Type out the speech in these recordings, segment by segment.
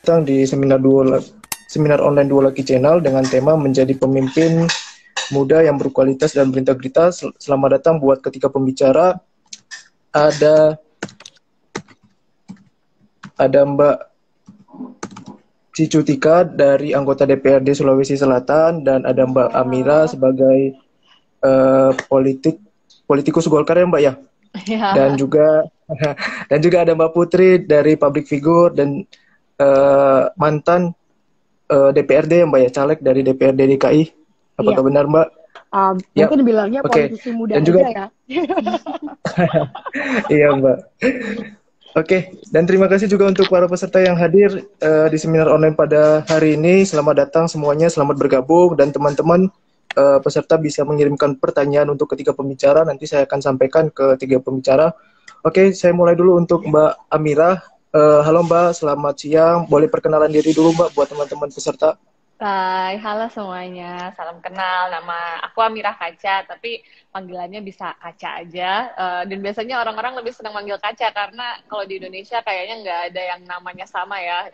datang di seminar online Dua Lucky Channel dengan tema menjadi pemimpin muda yang berkualitas dan berintegritas. Selamat datang buat ketiga pembicara. Ada Mbak Cicutika dari anggota DPRD Sulawesi Selatan, dan ada Mbak Amira sebagai politikus Golkar ya Mbak ya. Ya. Dan juga ada Mbak Putri dari public figure dan mantan DPRD ya Mbak ya, caleg dari DPRD DKI. Apakah benar Mbak? Mungkin bilangnya politisi muda dan juga, aja ya. Iya Mbak. Oke, dan terima kasih juga untuk para peserta yang hadir di seminar online pada hari ini. Selamat datang semuanya, selamat bergabung, dan teman-teman peserta bisa mengirimkan pertanyaan untuk ketiga pembicara. Nanti saya akan sampaikan ke tiga pembicara. Oke, saya mulai dulu untuk Mbak Amira. Halo Mbak, selamat siang. Boleh perkenalan diri dulu Mbak buat teman-teman peserta. Hai, halo semuanya. Salam kenal. Nama aku Amira Kaca, tapi panggilannya bisa Kaca aja. Dan biasanya orang-orang lebih senang manggil Kaca karena kalau di Indonesia kayaknya nggak ada yang namanya sama ya.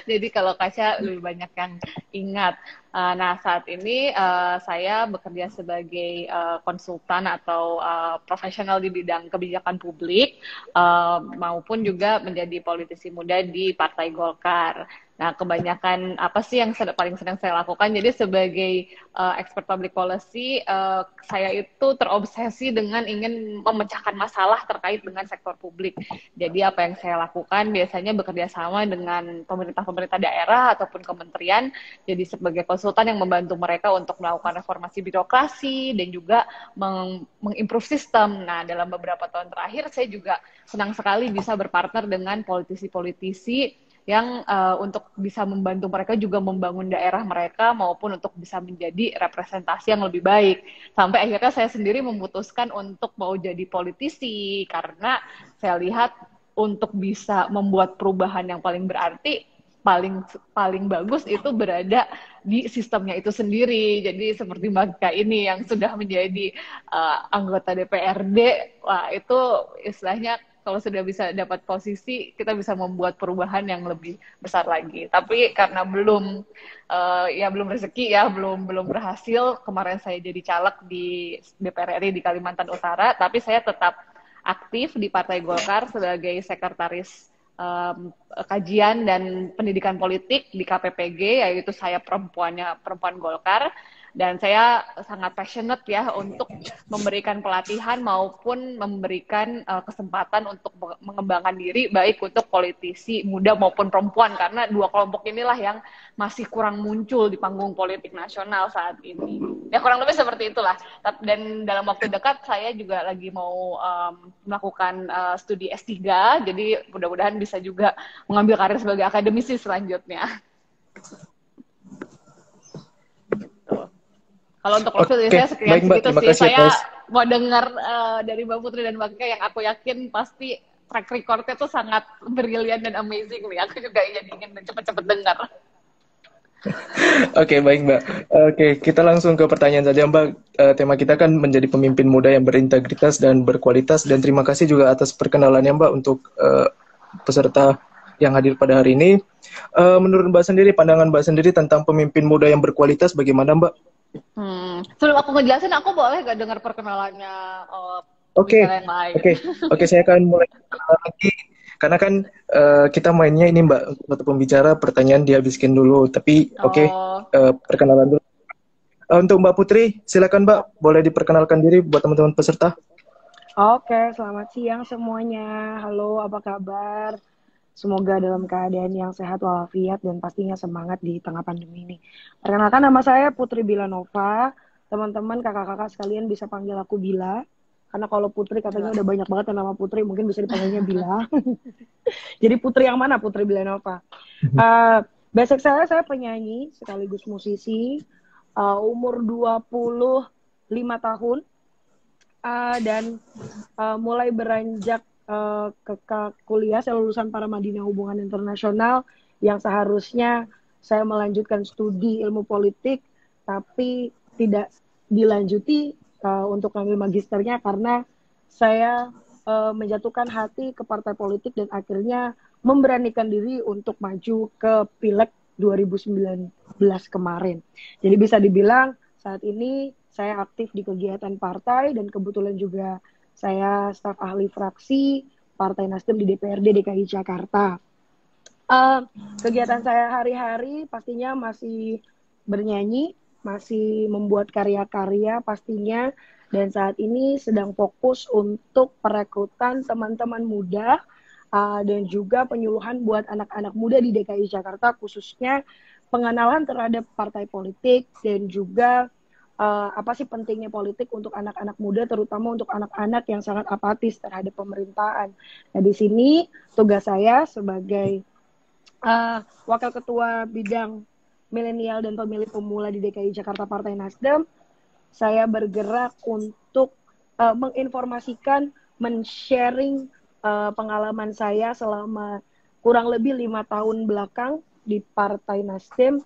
Jadi kalau Kaca lebih banyak yang ingat. Nah, saat ini saya bekerja sebagai konsultan atau profesional di bidang kebijakan publik, maupun juga menjadi politisi muda di Partai Golkar. Nah, kebanyakan apa sih yang paling sedang saya lakukan? Jadi sebagai expert public policy, saya itu terobsesi dengan ingin memecahkan masalah terkait dengan sektor publik. Jadi apa yang saya lakukan biasanya bekerja sama dengan pemerintah-pemerintah daerah ataupun kementerian, jadi sebagai konsultan yang membantu mereka untuk melakukan reformasi birokrasi dan juga mengimprove sistem. Nah, dalam beberapa tahun terakhir saya juga senang sekali bisa berpartner dengan politisi-politisi yang untuk bisa membantu mereka juga membangun daerah mereka maupun untuk bisa menjadi representasi yang lebih baik. Sampai akhirnya saya sendiri memutuskan untuk mau jadi politisi karena saya lihat untuk bisa membuat perubahan yang paling berarti, paling bagus itu berada di sistemnya itu sendiri. Jadi seperti Mbak Kak ini yang sudah menjadi anggota DPRD, wah itu istilahnya kalau sudah bisa dapat posisi, kita bisa membuat perubahan yang lebih besar lagi. Tapi karena belum rezeki ya, belum berhasil. Kemarin saya jadi caleg di DPR RI di Kalimantan Utara, tapi saya tetap aktif di Partai Golkar sebagai sekretaris kajian dan pendidikan politik di KPPG, yaitu saya perempuan Golkar. Dan saya sangat passionate ya untuk memberikan pelatihan maupun memberikan kesempatan untuk mengembangkan diri baik untuk politisi muda maupun perempuan, karena dua kelompok inilah yang masih kurang muncul di panggung politik nasional saat ini. Ya kurang lebih seperti itulah. Dan dalam waktu dekat saya juga lagi mau melakukan studi S3, jadi mudah-mudahan bisa juga mengambil karir sebagai akademisi selanjutnya. Kalau untuk profil saya sekian segitu sih. Saya mau dengar dari Mbak Putri dan Mbak Kika yang aku yakin pasti track record-nya tuh sangat brilian dan amazing nih. Aku juga ingin cepet-cepet dengar. Oke, baik Mbak. Oke, kita langsung ke pertanyaan saja Mbak. Tema kita kan menjadi pemimpin muda yang berintegritas dan berkualitas, dan terima kasih juga atas perkenalannya Mbak untuk peserta yang hadir pada hari ini. Menurut Mbak sendiri, pandangan Mbak sendiri tentang pemimpin muda yang berkualitas bagaimana Mbak? Sebelum aku ngejelasin, aku boleh gak dengar perkenalannya yang lain? Oke, saya akan mulai lagi. Karena kan kita mainnya ini Mbak, untuk pembicara pertanyaan dihabiskan dulu. Tapi perkenalan dulu. Untuk Mbak Putri, silakan Mbak, boleh diperkenalkan diri buat teman-teman peserta. Oke, selamat siang semuanya. Halo, apa kabar? Semoga dalam keadaan yang sehat walafiat dan pastinya semangat di tengah pandemi ini. Perkenalkan, nama saya Putri Bilanova. Teman-teman, kakak-kakak sekalian bisa panggil aku Bila. Karena kalau Putri katanya udah banyak banget yang nama Putri, mungkin bisa dipanggilnya Bila. Jadi Putri yang mana? Putri Bilanova. Basic saya penyanyi sekaligus musisi. Umur 25 tahun. Dan mulai beranjak ke kuliah, saya lulusan Paramadina Hubungan Internasional yang seharusnya saya melanjutkan studi ilmu politik, tapi tidak dilanjuti untuk ngambil magisternya karena saya menjatuhkan hati ke partai politik dan akhirnya memberanikan diri untuk maju ke Pileg 2019 kemarin. Jadi bisa dibilang saat ini saya aktif di kegiatan partai dan kebetulan juga saya staf ahli fraksi Partai Nasdem di DPRD DKI Jakarta. Kegiatan saya hari-hari pastinya masih bernyanyi, masih membuat karya-karya pastinya, dan saat ini sedang fokus untuk perekrutan teman-teman muda dan juga penyuluhan buat anak-anak muda di DKI Jakarta, khususnya pengenalan terhadap partai politik dan juga apa sih pentingnya politik untuk anak-anak muda, terutama untuk anak-anak yang sangat apatis terhadap pemerintahan. Nah, di sini tugas saya sebagai Wakil Ketua Bidang Milenial dan Pemilih Pemula di DKI Jakarta Partai Nasdem, saya bergerak untuk menginformasikan, men-sharing pengalaman saya selama kurang lebih 5 tahun belakang di Partai Nasdem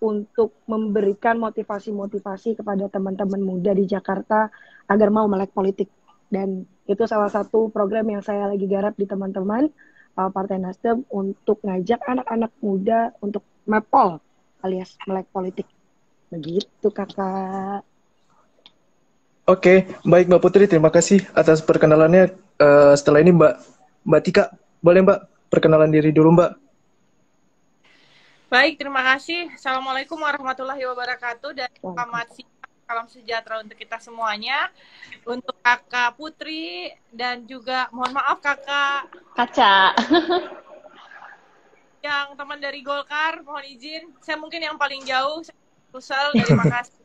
untuk memberikan motivasi-motivasi kepada teman-teman muda di Jakarta agar mau melek politik. Dan itu salah satu program yang saya lagi garap di teman-teman Partai Nasdem untuk ngajak anak-anak muda untuk mapol alias melek politik. Begitu, Kakak. Oke, baik Mbak Putri, terima kasih atas perkenalannya. Setelah ini Mbak Tika, boleh Mbak perkenalan diri dulu Mbak? Baik, terima kasih. Assalamualaikum warahmatullahi wabarakatuh dan selamat siang, salam sejahtera untuk kita semuanya. Untuk Kakak Putri dan juga mohon maaf Kakak Kaca. yang teman dari Golkar, mohon izin. Saya mungkin yang paling jauh, saya Kusel dari Makassar.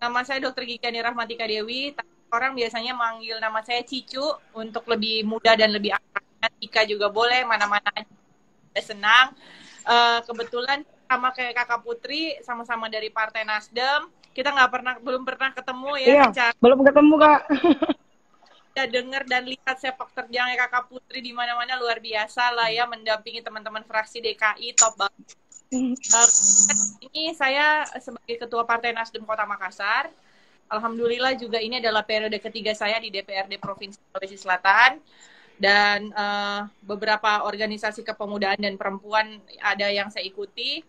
Nama saya Dr. Gikani Rahmatika Dewi. Orang biasanya manggil nama saya Cicu untuk lebih mudah dan lebih akrab. Tika juga boleh, mana-mana aja. Saya senang. Kebetulan sama kayak Kakak Putri, sama-sama dari Partai Nasdem. Kita belum pernah ketemu ya. Iya, belum ketemu Kak. Kita dengar dan lihat sepak terjangnya Kakak Putri di mana-mana luar biasa lah ya, mendampingi teman-teman fraksi DKI top banget. Ini saya sebagai Ketua Partai Nasdem Kota Makassar. Alhamdulillah juga ini adalah periode ketiga saya di DPRD Provinsi Sulawesi Selatan. Dan beberapa organisasi kepemudaan dan perempuan ada yang saya ikuti.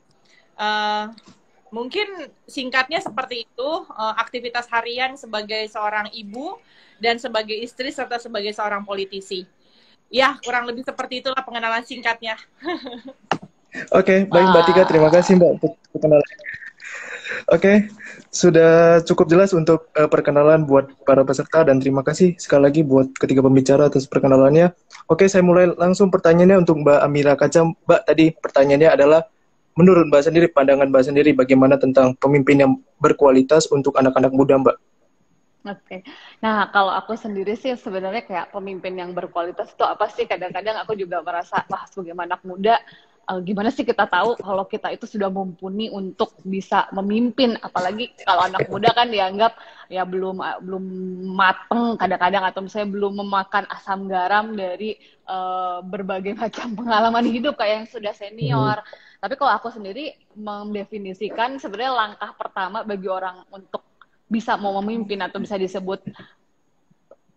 Mungkin singkatnya seperti itu, aktivitas harian sebagai seorang ibu dan sebagai istri serta sebagai seorang politisi. Ya, kurang lebih seperti itulah pengenalan singkatnya. Oke, baik Mbak Tika, terima kasih Mbak untuk perkenalan. Oke, sudah cukup jelas untuk perkenalan buat para peserta dan terima kasih sekali lagi buat ketiga pembicara atas perkenalannya. Oke, saya mulai langsung pertanyaannya untuk Mbak Amira Kaca. Mbak, tadi pertanyaannya adalah menurut Mbak sendiri, pandangan Mbak sendiri bagaimana tentang pemimpin yang berkualitas untuk anak-anak muda, Mbak? Oke. Nah, kalau aku sendiri sih sebenarnya kayak pemimpin yang berkualitas itu apa sih? Kadang-kadang aku juga merasa, wah sebagai anak muda, gimana sih kita tahu kalau kita itu sudah mumpuni untuk bisa memimpin, apalagi kalau anak muda kan dianggap ya belum mateng kadang-kadang, atau misalnya belum memakan asam garam dari berbagai macam pengalaman hidup kayak yang sudah senior. Tapi kalau aku sendiri mendefinisikan sebenarnya langkah pertama bagi orang untuk bisa mau memimpin atau bisa disebut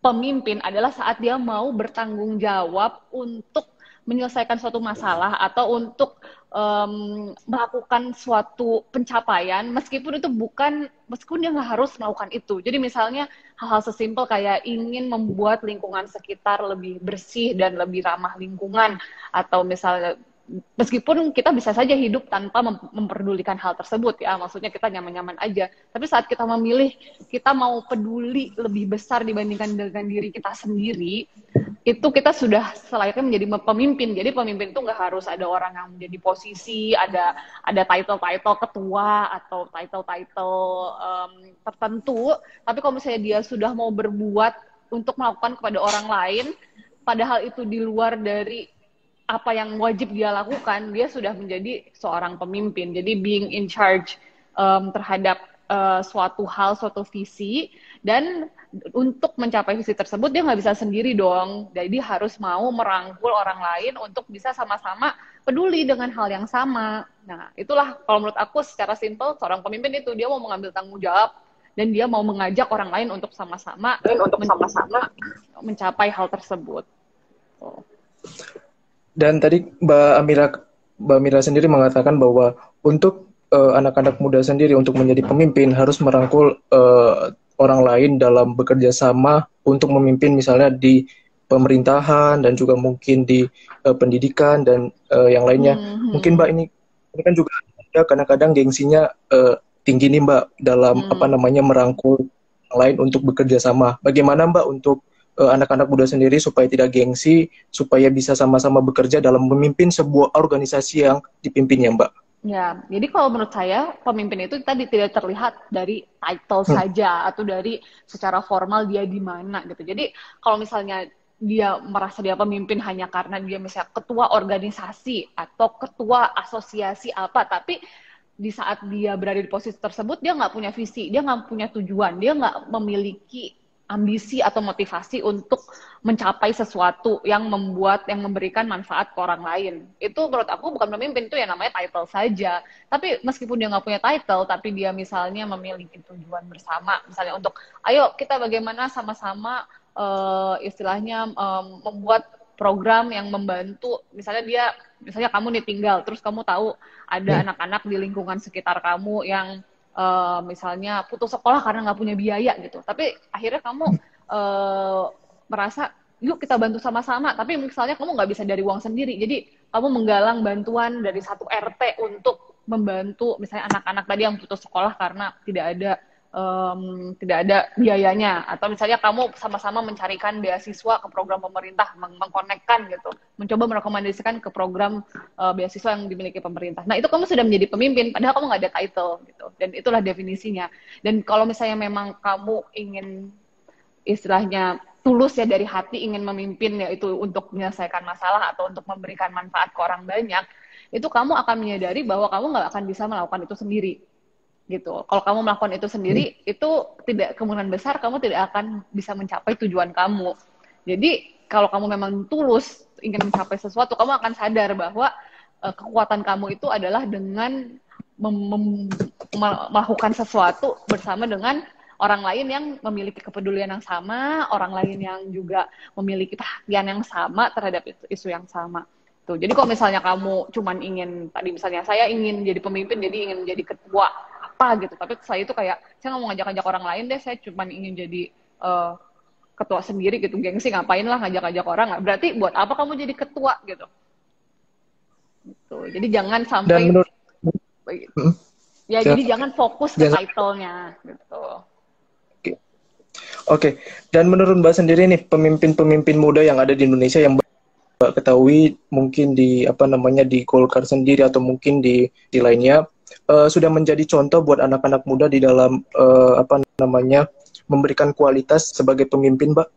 pemimpin adalah saat dia mau bertanggung jawab untuk menyelesaikan suatu masalah atau untuk melakukan suatu pencapaian meskipun dia nggak harus melakukan itu. Jadi misalnya hal-hal sesimpel kayak ingin membuat lingkungan sekitar lebih bersih dan lebih ramah lingkungan, atau misalnya meskipun kita bisa saja hidup tanpa memperdulikan hal tersebut ya, maksudnya kita nyaman-nyaman aja, tapi saat kita memilih kita mau peduli lebih besar dibandingkan dengan diri kita sendiri, itu kita sudah selayaknya menjadi pemimpin. Jadi pemimpin itu nggak harus ada orang yang menjadi posisi, ada title ketua atau title tertentu, tapi kalau misalnya dia sudah mau berbuat untuk melakukan kepada orang lain, padahal itu di luar dari apa yang wajib dia lakukan, dia sudah menjadi seorang pemimpin. Jadi being in charge terhadap suatu hal, suatu visi, dan untuk mencapai visi tersebut dia nggak bisa sendiri dong. Jadi harus mau merangkul orang lain untuk bisa sama-sama peduli dengan hal yang sama. Nah, itulah kalau menurut aku secara simpel seorang pemimpin itu dia mau mengambil tanggung jawab dan dia mau mengajak orang lain untuk sama-sama mencapai hal tersebut. Dan tadi Mbak Amira sendiri mengatakan bahwa untuk anak-anak muda sendiri untuk menjadi pemimpin harus merangkul orang lain dalam bekerja sama untuk memimpin misalnya di pemerintahan dan juga mungkin di pendidikan dan yang lainnya. Mungkin Mbak ini kan juga ada kadang-kadang gengsinya tinggi nih Mbak dalam apa namanya merangkul orang lain untuk bekerja sama. Bagaimana Mbak untuk anak-anak muda sendiri supaya tidak gengsi, supaya bisa sama-sama bekerja dalam memimpin sebuah organisasi yang dipimpinnya, Mbak? Ya, jadi kalau menurut saya pemimpin itu tadi tidak terlihat dari title saja atau dari secara formal dia di mana gitu. Jadi kalau misalnya dia merasa dia pemimpin hanya karena dia misalnya ketua organisasi atau ketua asosiasi apa, tapi di saat dia berada di posisi tersebut dia nggak punya visi, dia nggak punya tujuan, dia nggak memiliki ambisi atau motivasi untuk mencapai sesuatu yang memberikan manfaat ke orang lain. Itu menurut aku bukan pemimpin, itu ya namanya title saja. Tapi meskipun dia nggak punya title, tapi dia misalnya memiliki tujuan bersama, misalnya untuk ayo kita bagaimana sama-sama istilahnya membuat program yang membantu, misalnya kamu nih tinggal, terus kamu tahu ada anak-anak di lingkungan sekitar kamu yang misalnya putus sekolah karena nggak punya biaya gitu. Tapi akhirnya kamu merasa, yuk kita bantu sama-sama. Tapi misalnya kamu nggak bisa dari uang sendiri. Jadi kamu menggalang bantuan dari satu RT untuk membantu misalnya anak-anak tadi yang putus sekolah karena tidak ada biayanya, atau misalnya kamu sama-sama mencarikan beasiswa ke program pemerintah, mengkonekkan gitu, mencoba merekomendasikan ke program beasiswa yang dimiliki pemerintah. Nah itu kamu sudah menjadi pemimpin, padahal kamu nggak ada title gitu, dan itulah definisinya. Dan kalau misalnya memang kamu ingin istilahnya tulus ya dari hati ingin memimpin, yaitu untuk menyelesaikan masalah atau untuk memberikan manfaat ke orang banyak, itu kamu akan menyadari bahwa kamu nggak akan bisa melakukan itu sendiri. Gitu. Kalau kamu melakukan itu sendiri, itu tidak, kemungkinan besar kamu tidak akan bisa mencapai tujuan kamu. Jadi kalau kamu memang tulus ingin mencapai sesuatu, kamu akan sadar bahwa kekuatan kamu itu adalah dengan melakukan sesuatu bersama dengan orang lain yang memiliki kepedulian yang sama, orang lain yang juga memiliki perhatian yang sama terhadap isu yang sama. Tuh. Jadi kalau misalnya kamu cuman ingin, tadi misalnya saya ingin jadi pemimpin, jadi ingin menjadi ketua gitu, tapi saya itu kayak saya nggak mau ngajak-ngajak orang lain deh, saya cuma ingin jadi ketua sendiri gitu, gengsi, ngapain lah ngajak-ngajak orang, berarti buat apa kamu jadi ketua gitu. Jadi jangan sampai jadi jangan fokus ke title-nya gitu. Oke. Dan menurut Mbak sendiri nih, pemimpin-pemimpin muda yang ada di Indonesia yang Mbak ketahui mungkin di di Golkar sendiri atau mungkin di lainnya, sudah menjadi contoh buat anak-anak muda di dalam memberikan kualitas sebagai pemimpin, Mbak?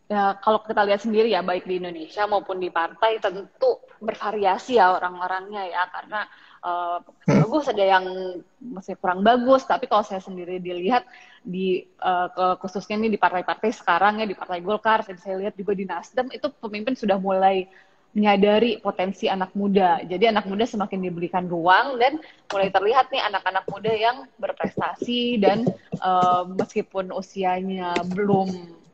Ya, kalau kita lihat sendiri ya, baik di Indonesia maupun di partai tentu bervariasi ya orang-orangnya ya, karena bagus, ada yang masih kurang bagus. Tapi kalau saya sendiri dilihat di khususnya nih di partai-partai sekarang ya, di Partai Golkar, saya lihat juga di Nasdem, itu pemimpin sudah mulai menyadari potensi anak muda. Jadi anak muda semakin diberikan ruang dan mulai terlihat nih anak-anak muda yang berprestasi dan meskipun usianya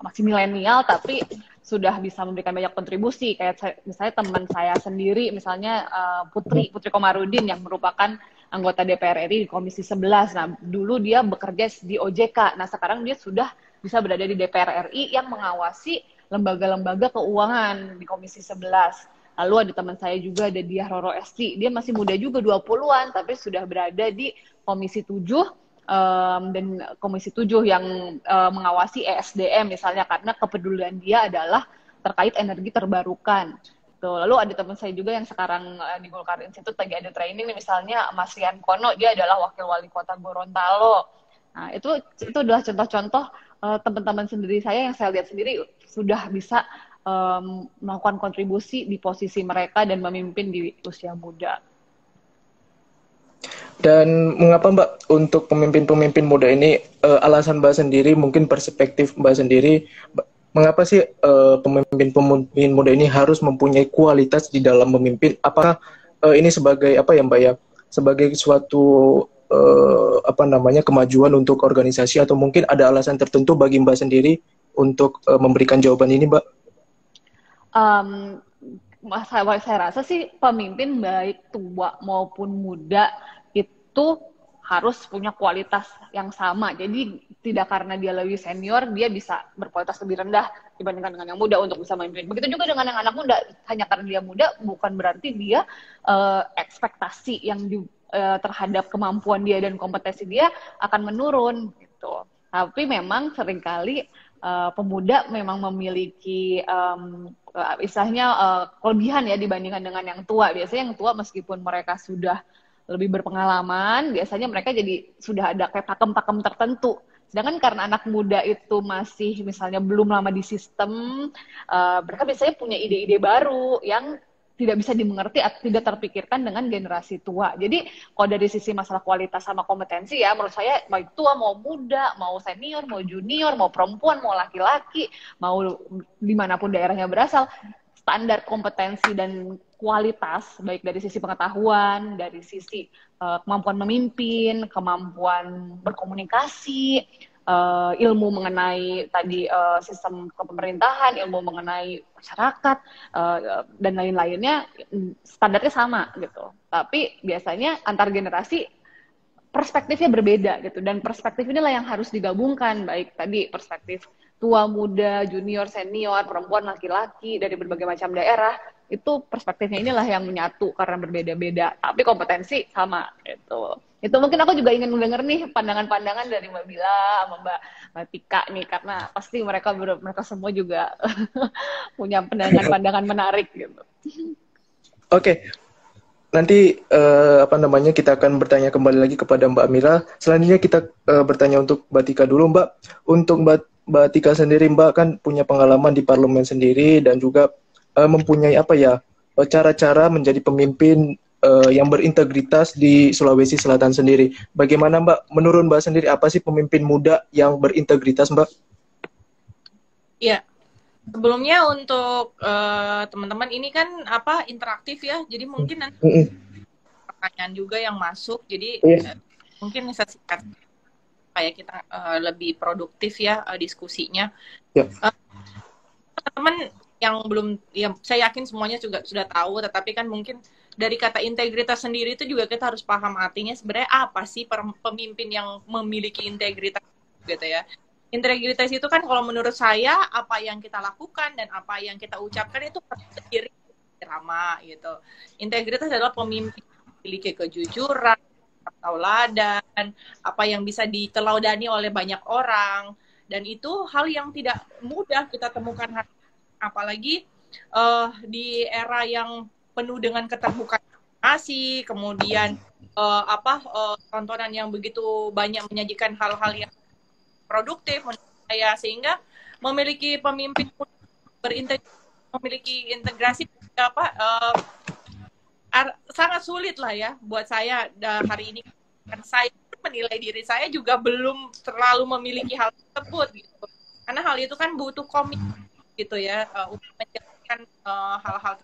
masih milenial, tapi sudah bisa memberikan banyak kontribusi. Kayak misalnya teman saya sendiri, misalnya Putri Komarudin yang merupakan anggota DPR RI di Komisi 11. Nah, dulu dia bekerja di OJK. Nah, sekarang dia sudah bisa berada di DPR RI yang mengawasi lembaga-lembaga keuangan di Komisi 11. Lalu ada teman saya juga, ada Diah Roro Esti. Dia masih muda juga, 20-an, tapi sudah berada di Komisi 7, dan Komisi 7 yang mengawasi ESDM misalnya, karena kepedulian dia adalah terkait energi terbarukan. Tuh. Lalu ada teman saya juga yang sekarang di Golkar Institute lagi ada training nih, misalnya Mas Rian Kono, dia adalah wakil wali kota Gorontalo. Nah, itu adalah contoh-contoh teman-teman sendiri saya yang saya lihat sendiri sudah bisa melakukan kontribusi di posisi mereka dan memimpin di usia muda. Dan mengapa Mbak untuk pemimpin-pemimpin muda ini, alasan Mbak sendiri, mungkin perspektif Mbak sendiri, mengapa sih pemimpin-pemimpin muda ini harus mempunyai kualitas di dalam memimpin? Apakah ini sebagai Mbak ya, sebagai suatu kemajuan untuk organisasi, atau mungkin ada alasan tertentu bagi Mbak sendiri untuk memberikan jawaban ini, Mbak? saya rasa sih pemimpin baik tua maupun muda itu harus punya kualitas yang sama. Jadi tidak karena dia lebih senior dia bisa berkualitas lebih rendah dibandingkan dengan yang muda untuk bisa memimpin. Begitu juga dengan yang anak muda, hanya karena dia muda bukan berarti dia ekspektasi yang terhadap kemampuan dia dan kompetensi dia akan menurun gitu. Tapi memang seringkali pemuda memang memiliki istilahnya kelebihan ya dibandingkan dengan yang tua. Biasanya yang tua meskipun mereka sudah lebih berpengalaman, biasanya mereka jadi sudah ada kayak pakem-pakem tertentu. Sedangkan karena anak muda itu masih misalnya belum lama di sistem, mereka biasanya punya ide-ide baru yang tidak bisa dimengerti atau tidak terpikirkan dengan generasi tua. Jadi kalau dari sisi masalah kualitas sama kompetensi ya, menurut saya baik tua mau muda, mau senior, mau junior, mau perempuan, mau laki-laki, mau dimanapun daerahnya berasal, standar kompetensi dan kualitas baik dari sisi pengetahuan, dari sisi kemampuan memimpin, kemampuan berkomunikasi, ilmu mengenai tadi sistem kepemerintahan, ilmu mengenai masyarakat dan lain-lainnya standarnya sama gitu. Tapi biasanya antar generasi perspektifnya berbeda gitu, dan perspektif inilah yang harus digabungkan, baik tadi perspektif tua, muda, junior, senior, perempuan, laki-laki dari berbagai macam daerah, itu perspektifnya inilah yang menyatu karena berbeda-beda, tapi kompetensi sama gitu. Itu mungkin aku juga ingin mendengar nih pandangan-pandangan dari Mbak Bila sama Mbak Tika nih, karena pasti mereka semua juga punya pandangan-pandangan menarik gitu. Oke. Nanti kita akan bertanya kembali lagi kepada Mbak Amira. Selanjutnya kita bertanya untuk Mbak Tika dulu, Mbak. Untuk Mbak Tika sendiri, Mbak kan punya pengalaman di parlemen sendiri dan juga mempunyai cara-cara menjadi pemimpin yang berintegritas di Sulawesi Selatan sendiri. Bagaimana Mbak? Menurut Mbak sendiri apa sih pemimpin muda yang berintegritas, Mbak? Iya. Sebelumnya untuk teman-teman ini kan interaktif ya, jadi mungkin nanti pertanyaan juga yang masuk, jadi mungkin bisa singkat supaya kita lebih produktif ya diskusinya. Teman-teman yang belum, ya saya yakin semuanya juga sudah tahu, tetapi kan mungkin dari kata integritas sendiri itu juga kita harus paham artinya sebenarnya apa sih pemimpin yang memiliki integritas gitu ya. Integritas itu kan kalau menurut saya apa yang kita lakukan dan apa yang kita ucapkan itu sendiri sama gitu. Integritas adalah pemimpin yang memiliki kejujuran, tauladan, apa yang bisa diteladani oleh banyak orang, dan itu hal yang tidak mudah kita temukan apalagi di era yang penuh dengan keterbukaan informasi, kemudian tontonan yang begitu banyak menyajikan hal-hal yang produktif menurut saya, sehingga memiliki pemimpin memiliki integrasi sangat sulit lah ya buat saya hari ini. Dan saya menilai diri saya juga belum terlalu memiliki hal tersebut gitu, karena hal itu kan butuh komitmen gitu ya untuk menjalankan hal-hal.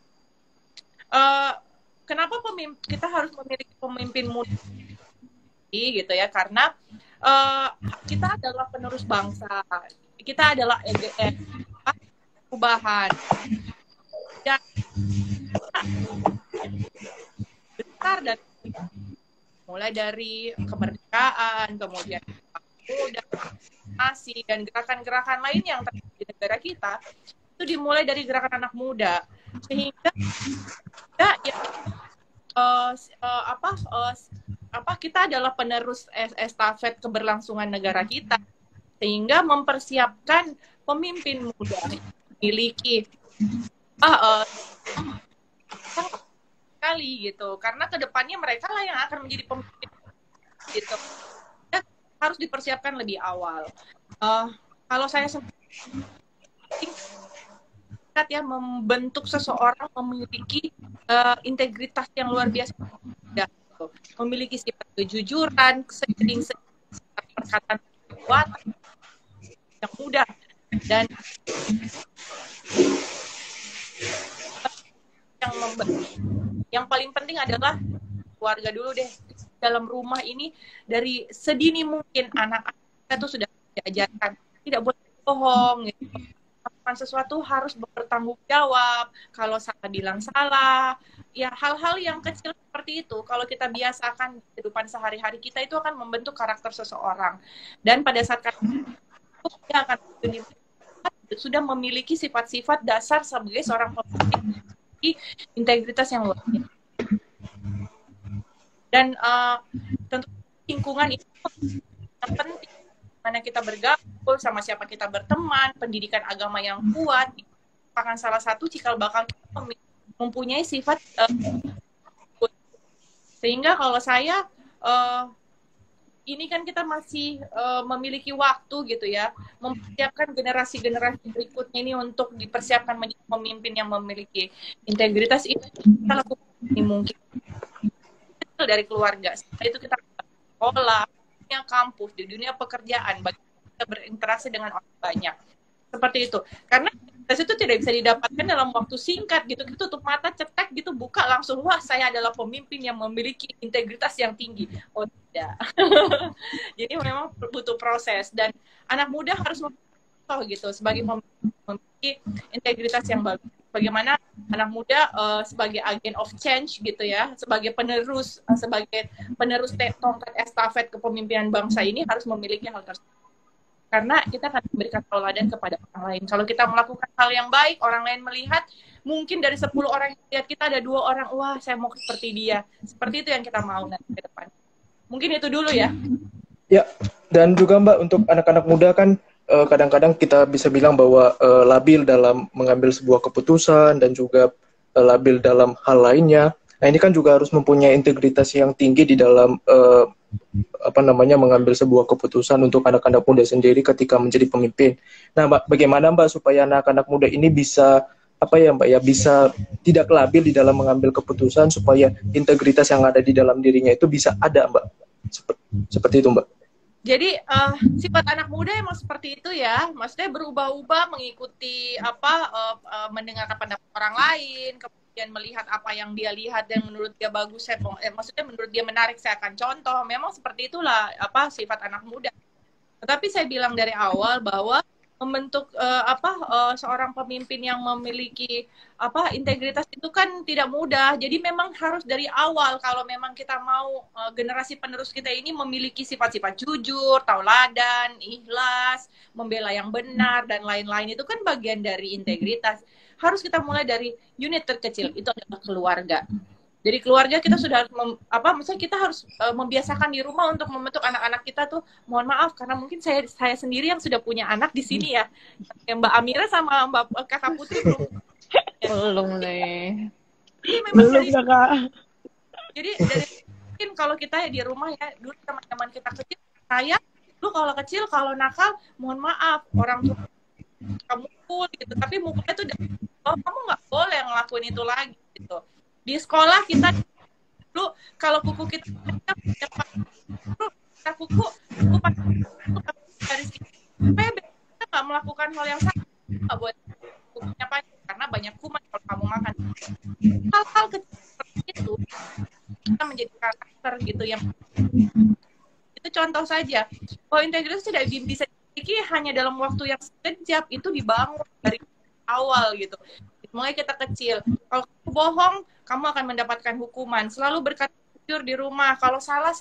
Kenapa kita harus memiliki pemimpin muda gitu ya, karena kita adalah penerus bangsa, kita adalah perubahan, dan besar dan mulai dari kemerdekaan, kemudian muda, masih dan gerakan-gerakan lain yang terjadi di negara kita itu dimulai dari gerakan anak muda, sehingga kita adalah penerus estafet keberlangsungan negara kita, sehingga mempersiapkan pemimpin muda memiliki sekali gitu, karena kedepannya mereka lah yang akan menjadi pemimpin gitu. Ya, harus dipersiapkan lebih awal. Kalau saya ya membentuk seseorang memiliki integritas yang luar biasa, memiliki sifat kejujuran, seiring perkataan kekuatan yang mudah, dan yang paling penting adalah keluarga dulu deh. Dalam rumah ini dari sedini mungkin anak-anak kita tuh sudah diajarkan tidak boleh bohong gitu. melakukan sesuatu harus bertanggung jawab. Kalau salah bilang salah, ya hal-hal yang kecil seperti itu kalau kita biasakan di kehidupan sehari-hari kita itu akan membentuk karakter seseorang. Dan pada saat dia akan sudah memiliki sifat-sifat dasar sebagai seorang pemimpin, integritas yang luar biasa. Dan tentu lingkungan itu yang penting, mana kita bergaul, sama siapa kita berteman, pendidikan agama yang kuat, akan salah satu cikal bakal kita mempunyai sifat sehingga kalau saya ini kan kita masih memiliki waktu gitu ya, mempersiapkan generasi-generasi berikutnya ini untuk dipersiapkan menjadi pemimpin yang memiliki integritas. Itu kita lakukan ini mungkin dari keluarga, setelah itu kita sekolah, dunia kampus, di dunia pekerjaan, bagaimana kita berinteraksi dengan orang banyak. Seperti itu. Karena integritas itu tidak bisa didapatkan dalam waktu singkat gitu. Kita tutup mata, cetek gitu, buka langsung, wah saya adalah pemimpin yang memiliki integritas yang tinggi. Oh tidak. Jadi memang butuh proses. Dan anak muda harus memiliki gitu sebagai memiliki integritas yang bagus. Bagaimana anak muda sebagai agen of change gitu ya, sebagai penerus tongkat estafet kepemimpinan bangsa ini harus memiliki hal tersebut. Karena kita akan memberikan tauladan kepada orang lain. Kalau kita melakukan hal yang baik, orang lain melihat, mungkin dari 10 orang yang lihat kita ada 2 orang, wah saya mau seperti dia. Seperti itu yang kita mau nanti ke depan. Mungkin itu dulu ya. Ya, dan juga Mbak, untuk anak-anak muda kan kadang-kadang kita bisa bilang bahwa labil dalam mengambil sebuah keputusan dan juga labil dalam hal lainnya. Nah, ini kan juga harus mempunyai integritas yang tinggi di dalam mengambil sebuah keputusan untuk anak-anak muda sendiri ketika menjadi pemimpin. Nah, Mbak, bagaimana Mbak supaya anak-anak muda ini bisa bisa tidak labil di dalam mengambil keputusan supaya integritas yang ada di dalam dirinya itu bisa ada, Mbak. Seperti itu, Mbak. Jadi sifat anak muda emang seperti itu ya, maksudnya berubah-ubah mengikuti mendengarkan pendapat orang lain, kemudian melihat apa yang dia lihat dan menurut dia bagus, maksudnya menurut dia menarik saya akan contoh. Memang seperti itulah sifat anak muda. Tetapi saya bilang dari awal bahwa membentuk seorang pemimpin yang memiliki integritas itu kan tidak mudah. Jadi memang harus dari awal kalau memang kita mau generasi penerus kita ini memiliki sifat-sifat jujur, tauladan, ikhlas, membela yang benar dan lain-lain, itu kan bagian dari integritas. Harus kita mulai dari unit terkecil, itu adalah keluarga. Jadi keluarga kita sudah harus misalnya kita harus membiasakan di rumah untuk membentuk anak-anak kita tuh. Mohon maaf karena mungkin saya sendiri yang sudah punya anak di sini ya. Mbak Amira sama Mbak Kakak Putri belum nih. Belum Kakak. Jadi dari mungkin kalau kita di rumah ya, dulu teman-teman kita kecil, saya lu kalau kecil kalau nakal, mohon maaf orang tua kamu mukul gitu, tapi mukulnya tuh kamu nggak boleh ngelakuin itu lagi gitu. Di sekolah kita dulu kalau kuku kita kuku dari supaya kita nggak melakukan hal yang sama, nggak buat kukunya panjang karena banyak kuman kalau kamu makan. Hal-hal kecil seperti itu kita menjadi karakter gitu yang itu contoh saja. Kalau integritas tidak bisa dimiliki hanya dalam waktu yang sekejap, itu dibangun dari awal gitu. Mulai kita kecil. Kalau kamu bohong, kamu akan mendapatkan hukuman. Selalu berkata jujur di rumah. Kalau salah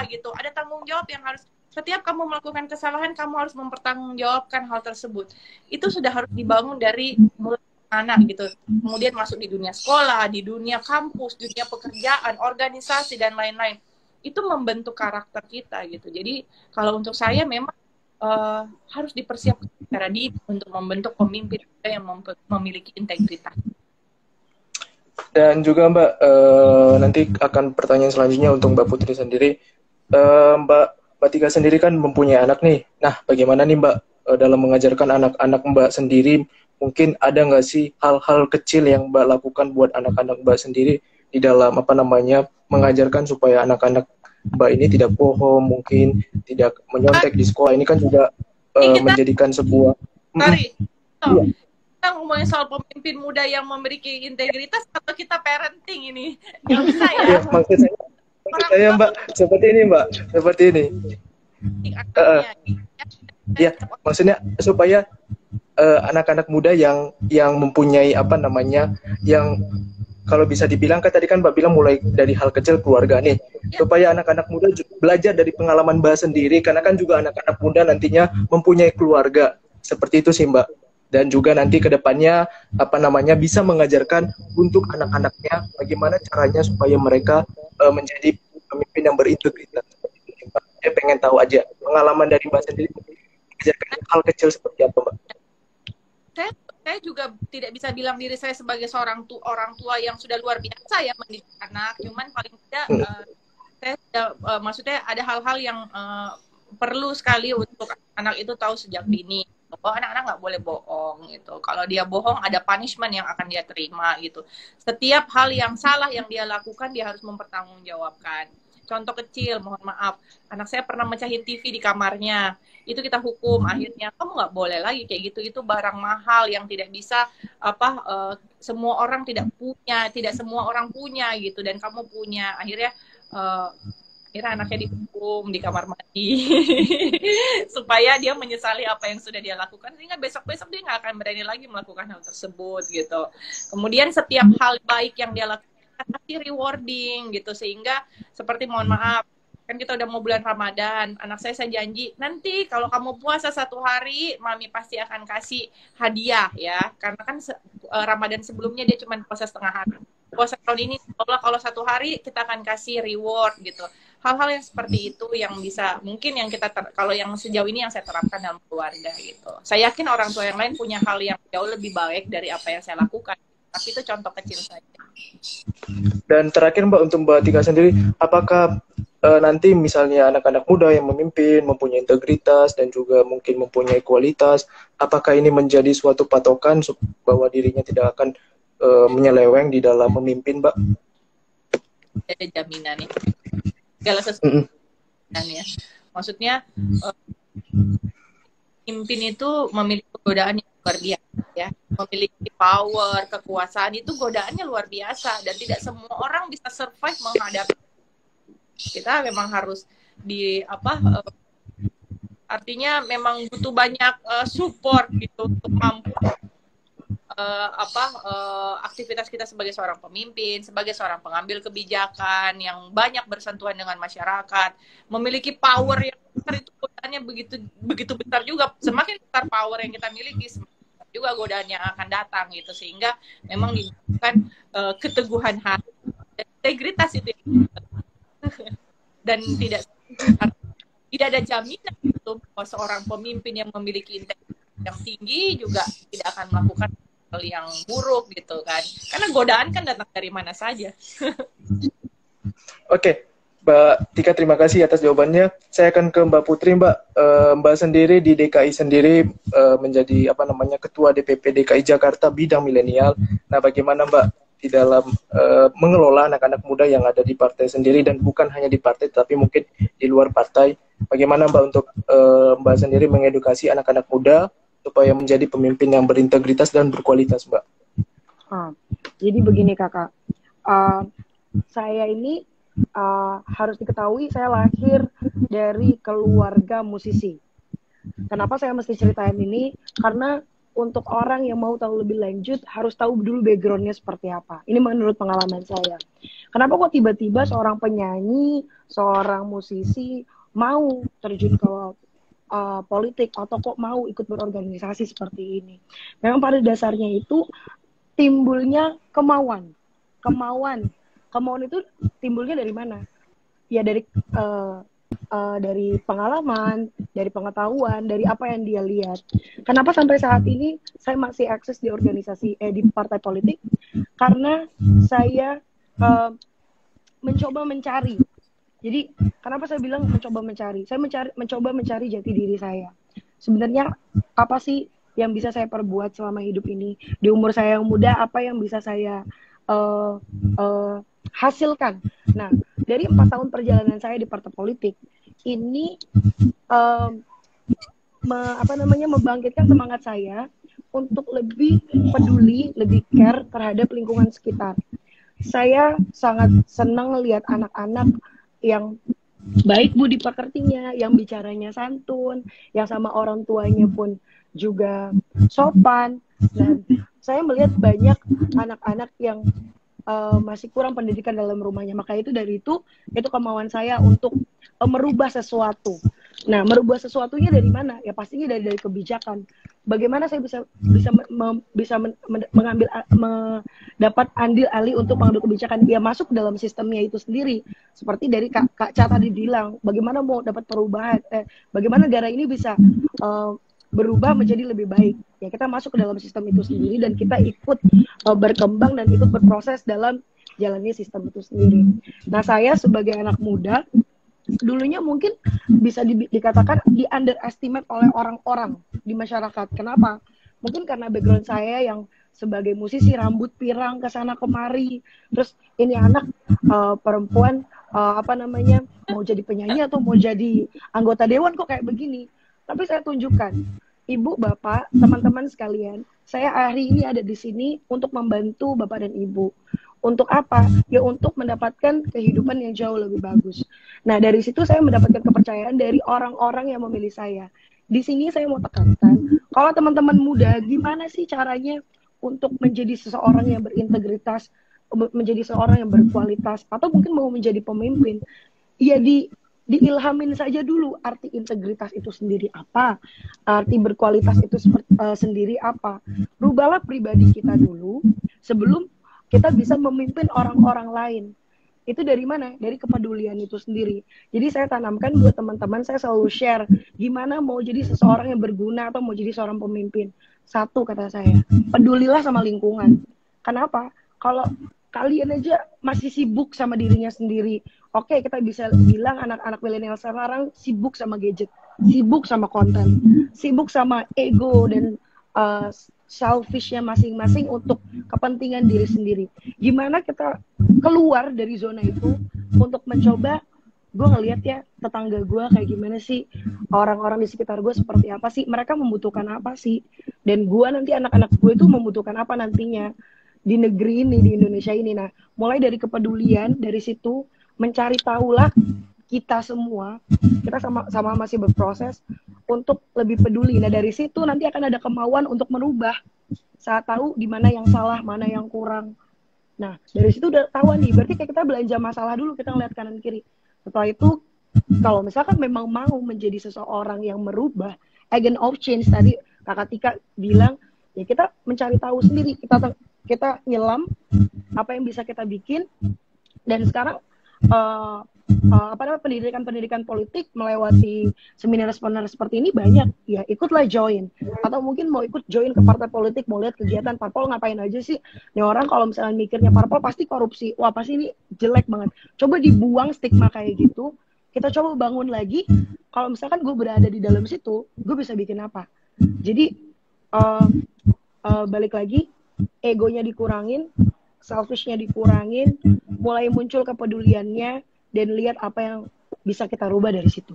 gitu. Ada tanggung jawab yang harus, setiap kamu melakukan kesalahan, kamu harus mempertanggungjawabkan hal tersebut. Itu sudah harus dibangun dari mulai anak gitu. Kemudian masuk di dunia sekolah, di dunia kampus, dunia pekerjaan, organisasi, dan lain-lain. Itu membentuk karakter kita gitu. Jadi kalau untuk saya memang harus dipersiapkan secara dini untuk membentuk pemimpin yang memiliki integritas. Dan juga Mbak, nanti akan pertanyaan selanjutnya untuk Mbak Putri sendiri. Mbak Tika sendiri kan mempunyai anak nih. Nah, bagaimana nih Mbak dalam mengajarkan anak-anak Mbak sendiri? Mungkin ada nggak sih hal-hal kecil yang Mbak lakukan buat anak-anak Mbak sendiri di dalam mengajarkan supaya anak-anak Mbak ini tidak bohong, mungkin tidak menyontek di sekolah. Ini kan juga menjadikan sebuah... Sorry, kita ngomongin soal pemimpin muda yang memiliki integritas atau kita parenting ini? Nggak bisa ya? Ya, maksud saya Mbak, seperti ini Mbak, seperti ini. Ya, maksudnya supaya anak-anak muda yang mempunyai apa namanya, yang kalau bisa dibilang kan tadi kan Mbak bilang mulai dari hal kecil keluarga nih, supaya anak-anak muda belajar dari pengalaman Mbak sendiri, karena kan juga anak-anak muda nantinya mempunyai keluarga seperti itu sih Mbak, dan juga nanti kedepannya apa namanya bisa mengajarkan untuk anak-anaknya bagaimana caranya supaya mereka menjadi pemimpin yang berintegritas. Saya pengen tahu aja pengalaman dari Mbak sendiri mengajarkan hal kecil seperti apa Mbak? Saya juga tidak bisa bilang diri saya sebagai seorang orang tua yang sudah luar biasa ya mendidik anak, cuman paling tidak saya maksudnya ada hal-hal yang perlu sekali untuk anak itu tahu sejak dini bahwa anak-anak nggak boleh bohong gitu. Kalau dia bohong ada punishment yang akan dia terima gitu. Setiap hal yang salah yang dia lakukan dia harus mempertanggungjawabkan. Contoh kecil, mohon maaf, anak saya pernah mecahin TV di kamarnya, itu kita hukum, akhirnya kamu nggak boleh lagi kayak gitu, itu barang mahal yang tidak bisa semua orang tidak semua orang punya gitu, dan kamu punya, akhirnya anaknya dihukum di kamar mandi supaya dia menyesali apa yang sudah dia lakukan, sehingga besok-besok dia nggak akan berani lagi melakukan hal tersebut gitu. Kemudian setiap hal baik yang dia lakukan kasih rewarding gitu, sehingga seperti mohon maaf kan kita udah mau bulan Ramadan, anak saya janji nanti kalau kamu puasa 1 hari mami pasti akan kasih hadiah ya, karena kan Ramadan sebelumnya dia cuma puasa setengah hari, puasa tahun ini kalau 1 hari kita akan kasih reward gitu. Hal-hal yang seperti itu yang bisa mungkin yang kita kalau yang sejauh ini yang saya terapkan dalam keluarga gitu. Saya yakin orang tua yang lain punya hal yang jauh lebih baik dari apa yang saya lakukan, tapi itu contoh kecil saja. Dan terakhir Mbak, untuk Mbak Tika sendiri, apakah nanti misalnya anak-anak muda yang memimpin, mempunyai integritas dan juga mungkin mempunyai kualitas, apakah ini menjadi suatu patokan bahwa dirinya tidak akan menyeleweng di dalam memimpin, Mbak? Ada jaminan ya. Segala sesuatu ya. Maksudnya pemimpin itu memiliki godaan yang luar biasa ya, memiliki power, kekuasaan, itu godaannya luar biasa dan tidak semua orang bisa survive menghadapi. Kita memang harus artinya memang butuh banyak support gitu untuk mampu aktivitas kita sebagai seorang pemimpin, sebagai seorang pengambil kebijakan yang banyak bersentuhan dengan masyarakat, memiliki power yang besar, itu godaannya begitu besar juga. Semakin besar power yang kita miliki, semakin besar juga godaan yang akan datang gitu, sehingga memang dibutuhkan keteguhan hati dan integritas itu dan tidak ada jaminan itu bahwa seorang pemimpin yang memiliki integritas yang tinggi juga tidak akan melakukan hal yang buruk gitu kan, karena godaan kan datang dari mana saja. Oke, Mbak Tika, terima kasih atas jawabannya. Saya akan ke Mbak Putri. Mbak, Mbak sendiri di DKI sendiri menjadi ketua DPP DKI Jakarta bidang milenial. Nah, bagaimana Mbak di dalam mengelola anak-anak muda yang ada di partai sendiri, dan bukan hanya di partai tapi mungkin di luar partai? Bagaimana Mbak untuk Mbak sendiri mengedukasi anak-anak muda supaya menjadi pemimpin yang berintegritas dan berkualitas, Mbak? Jadi begini kakak, saya ini harus diketahui saya lahir dari keluarga musisi. Kenapa saya mesti ceritain ini? Karena untuk orang yang mau tahu lebih lanjut harus tahu dulu backgroundnya seperti apa. Ini menurut pengalaman saya. Kenapa kok tiba-tiba seorang penyanyi, seorang musisi mau terjun ke politik, atau kok mau ikut berorganisasi seperti ini? Memang pada dasarnya itu timbulnya kemauan itu timbulnya dari mana? Ya dari pengalaman, dari pengetahuan, dari apa yang dia lihat. Kenapa sampai saat ini saya masih akses di organisasi di partai politik? Karena saya mencoba mencari. Jadi kenapa saya bilang mencoba mencari? Saya mencoba mencari jati diri saya. Sebenarnya apa sih yang bisa saya perbuat selama hidup ini? Di umur saya yang muda, apa yang bisa saya hasilkan? Nah, dari 4 tahun perjalanan saya di partai politik ini membangkitkan semangat saya untuk lebih peduli, lebih care terhadap lingkungan sekitar. Saya sangat senang melihat anak-anak yang baik budi pekertinya, yang bicaranya santun, yang sama orang tuanya pun juga sopan. Dan saya melihat banyak anak-anak yang masih kurang pendidikan dalam rumahnya. Maka itu dari itu kemauan saya untuk merubah sesuatu. Nah, merubah sesuatunya dari mana? Ya pastinya dari kebijakan. Bagaimana saya bisa mengambil mendapat andil alih untuk mengambil kebijakan? Ya masuk dalam sistemnya itu sendiri. Seperti dari Kak Ca tadi bilang, bagaimana mau dapat perubahan? Bagaimana negara ini bisa berubah menjadi lebih baik? Ya kita masuk ke dalam sistem itu sendiri dan kita ikut berkembang dan ikut berproses dalam jalannya sistem itu sendiri. Nah, saya sebagai anak muda dulunya mungkin bisa dikatakan di underestimate oleh orang-orang di masyarakat. Kenapa? Mungkin karena background saya yang sebagai musisi rambut pirang ke sana kemari, terus ini anak perempuan mau jadi penyanyi atau mau jadi anggota dewan kok kayak begini. Tapi saya tunjukkan, Ibu, Bapak, teman-teman sekalian, saya hari ini ada di sini untuk membantu Bapak dan Ibu. Untuk apa? Ya untuk mendapatkan kehidupan yang jauh lebih bagus. Nah, dari situ saya mendapatkan kepercayaan dari orang-orang yang memilih saya. Di sini saya mau tekankan, kalau teman-teman muda, gimana sih caranya untuk menjadi seseorang yang berintegritas, menjadi seorang yang berkualitas, atau mungkin mau menjadi pemimpin? Ya diilhamin saja dulu arti integritas itu sendiri apa, arti berkualitas itu sendiri apa. Rubahlah pribadi kita dulu sebelum kita bisa memimpin orang-orang lain. Itu dari mana? Dari kepedulian itu sendiri. Jadi saya tanamkan buat teman-teman, saya selalu share gimana mau jadi seseorang yang berguna atau mau jadi seorang pemimpin. Satu kata saya, pedulilah sama lingkungan. Kenapa? Kalau kalian aja masih sibuk sama dirinya sendiri, oke, kita bisa bilang anak-anak milenial sekarang sibuk sama gadget, sibuk sama konten, sibuk sama ego dan selfishnya masing-masing untuk kepentingan diri sendiri. Gimana kita keluar dari zona itu untuk mencoba, gue ngeliat ya tetangga gue kayak gimana sih, orang-orang di sekitar gue seperti apa sih, mereka membutuhkan apa sih, dan gue nanti anak-anak gue itu membutuhkan apa nantinya di negeri ini, di Indonesia ini. Nah, mulai dari kepedulian, dari situ mencari tahulah kita semua, kita sama masih berproses untuk lebih peduli. Nah, dari situ nanti akan ada kemauan untuk merubah. Saat tahu di mana yang salah, mana yang kurang. Nah, dari situ udah tahu nih, berarti kayak kita belanja masalah dulu, kita ngeliat kanan kiri. Setelah itu, kalau misalkan memang mau menjadi seseorang yang merubah, agent of change, tadi Kakak Tika bilang, ya kita mencari tahu sendiri, kita nyelam apa yang bisa kita bikin, dan sekarang pendidikan politik melewati seminar-seminar seperti ini banyak, ya ikutlah join, atau mungkin mau ikut join ke partai politik, mau lihat kegiatan parpol ngapain aja sih, ini orang kalau misalnya mikirnya parpol pasti korupsi, wah pasti ini jelek banget, coba dibuang stigma kayak gitu, kita coba bangun lagi, kalau misalkan gue berada di dalam situ, gue bisa bikin apa. Jadi balik lagi, egonya dikurangin, selfishnya dikurangin, mulai muncul kepeduliannya, dan lihat apa yang bisa kita rubah dari situ.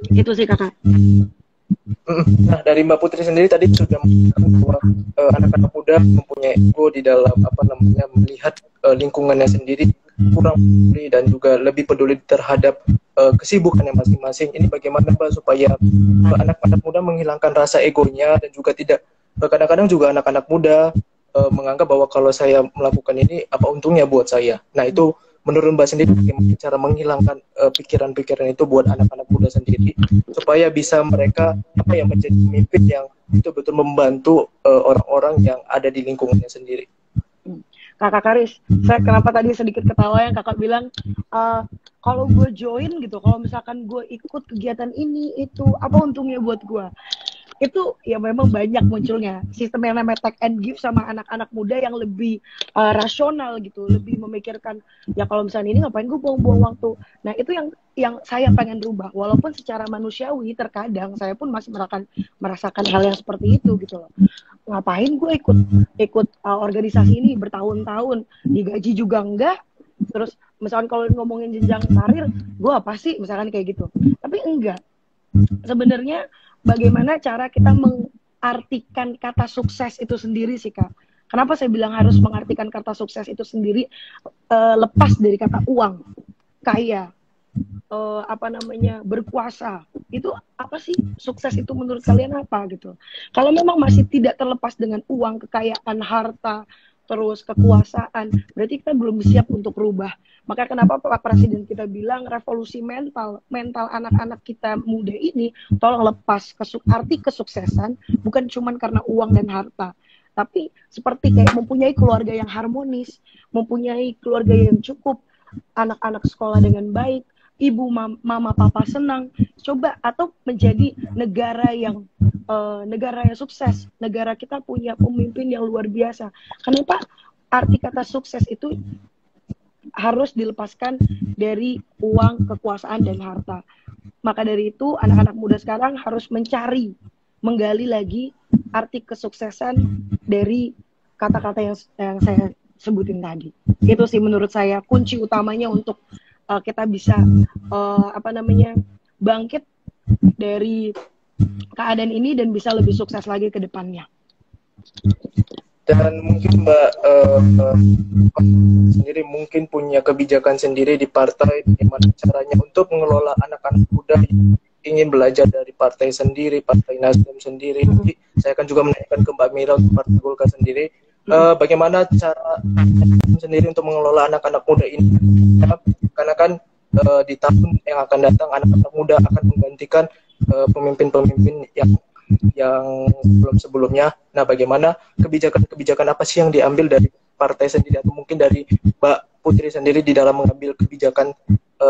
Itu sih Kakak. Nah, dari Mbak Putri sendiri tadi sudah mengatakan bahwa anak-anak muda mempunyai ego di dalam melihat lingkungannya sendiri kurang peduli dan juga lebih peduli terhadap kesibukannya masing-masing. Ini bagaimana Mbak supaya anak-anak muda menghilangkan rasa egonya dan juga tidak, kadang-kadang juga anak-anak muda menganggap bahwa kalau saya melakukan ini apa untungnya buat saya. Nah, itu menurut Mbak sendiri bagaimana cara menghilangkan pikiran-pikiran itu buat anak-anak muda sendiri supaya bisa mereka menjadi pemimpin yang betul-betul membantu orang-orang yang ada di lingkungannya sendiri. Kakak Karis, saya kenapa tadi sedikit ketawa yang Kakak bilang kalau gue join gitu, kalau misalkan gue ikut kegiatan ini itu apa untungnya buat gue? Itu ya memang banyak munculnya sistem yang namanya take and give sama anak-anak muda yang lebih rasional gitu, lebih memikirkan ya kalau misalnya ini ngapain gue buang-buang waktu. Nah, itu yang saya pengen rubah, walaupun secara manusiawi terkadang saya pun masih merasakan hal yang seperti itu gitu loh. Ngapain gue ikut organisasi ini bertahun-tahun, digaji juga enggak, terus misalkan kalau ngomongin jenjang karir, gue apa sih misalkan kayak gitu. Tapi enggak, sebenarnya bagaimana cara kita mengartikan kata sukses itu sendiri sih Kak. Kenapa saya bilang harus mengartikan kata sukses itu sendiri lepas dari kata uang, kaya. berkuasa. Itu apa sih sukses itu menurut kalian apa gitu? Kalau memang masih tidak terlepas dengan uang, kekayaan, harta, terus kekuasaan, berarti kita belum siap untuk rubah. Maka kenapa Pak Presiden kita bilang revolusi mental anak-anak kita muda ini tolong lepas arti kesuksesan bukan cuma karena uang dan harta, tapi seperti kayak mempunyai keluarga yang harmonis, mempunyai keluarga yang cukup, anak-anak sekolah dengan baik, ibu mama papa senang, coba, atau menjadi negara yang sukses, negara kita punya pemimpin yang luar biasa. Kenapa arti kata sukses itu harus dilepaskan dari uang, kekuasaan, dan harta? Maka dari itu anak-anak muda sekarang harus menggali lagi arti kesuksesan dari kata-kata yang saya sebutin tadi. Itu sih menurut saya kunci utamanya untuk kita bisa bangkit dari keadaan ini dan bisa lebih sukses lagi ke depannya. Dan mungkin Mbak sendiri mungkin punya kebijakan sendiri di partai, bagaimana caranya untuk mengelola anak-anak muda yang ingin belajar dari partai sendiri, Partai Nasdem sendiri. Jadi saya akan juga menanyakan ke Mbak Mira untuk Partai Golkar sendiri, bagaimana cara sendiri untuk mengelola anak-anak muda ini, karena kan di tahun yang akan datang anak-anak muda akan menggantikan pemimpin-pemimpin yang sebelumnya. Nah, bagaimana kebijakan apa sih yang diambil dari partai sendiri atau mungkin dari Mbak Putri sendiri di dalam mengambil kebijakan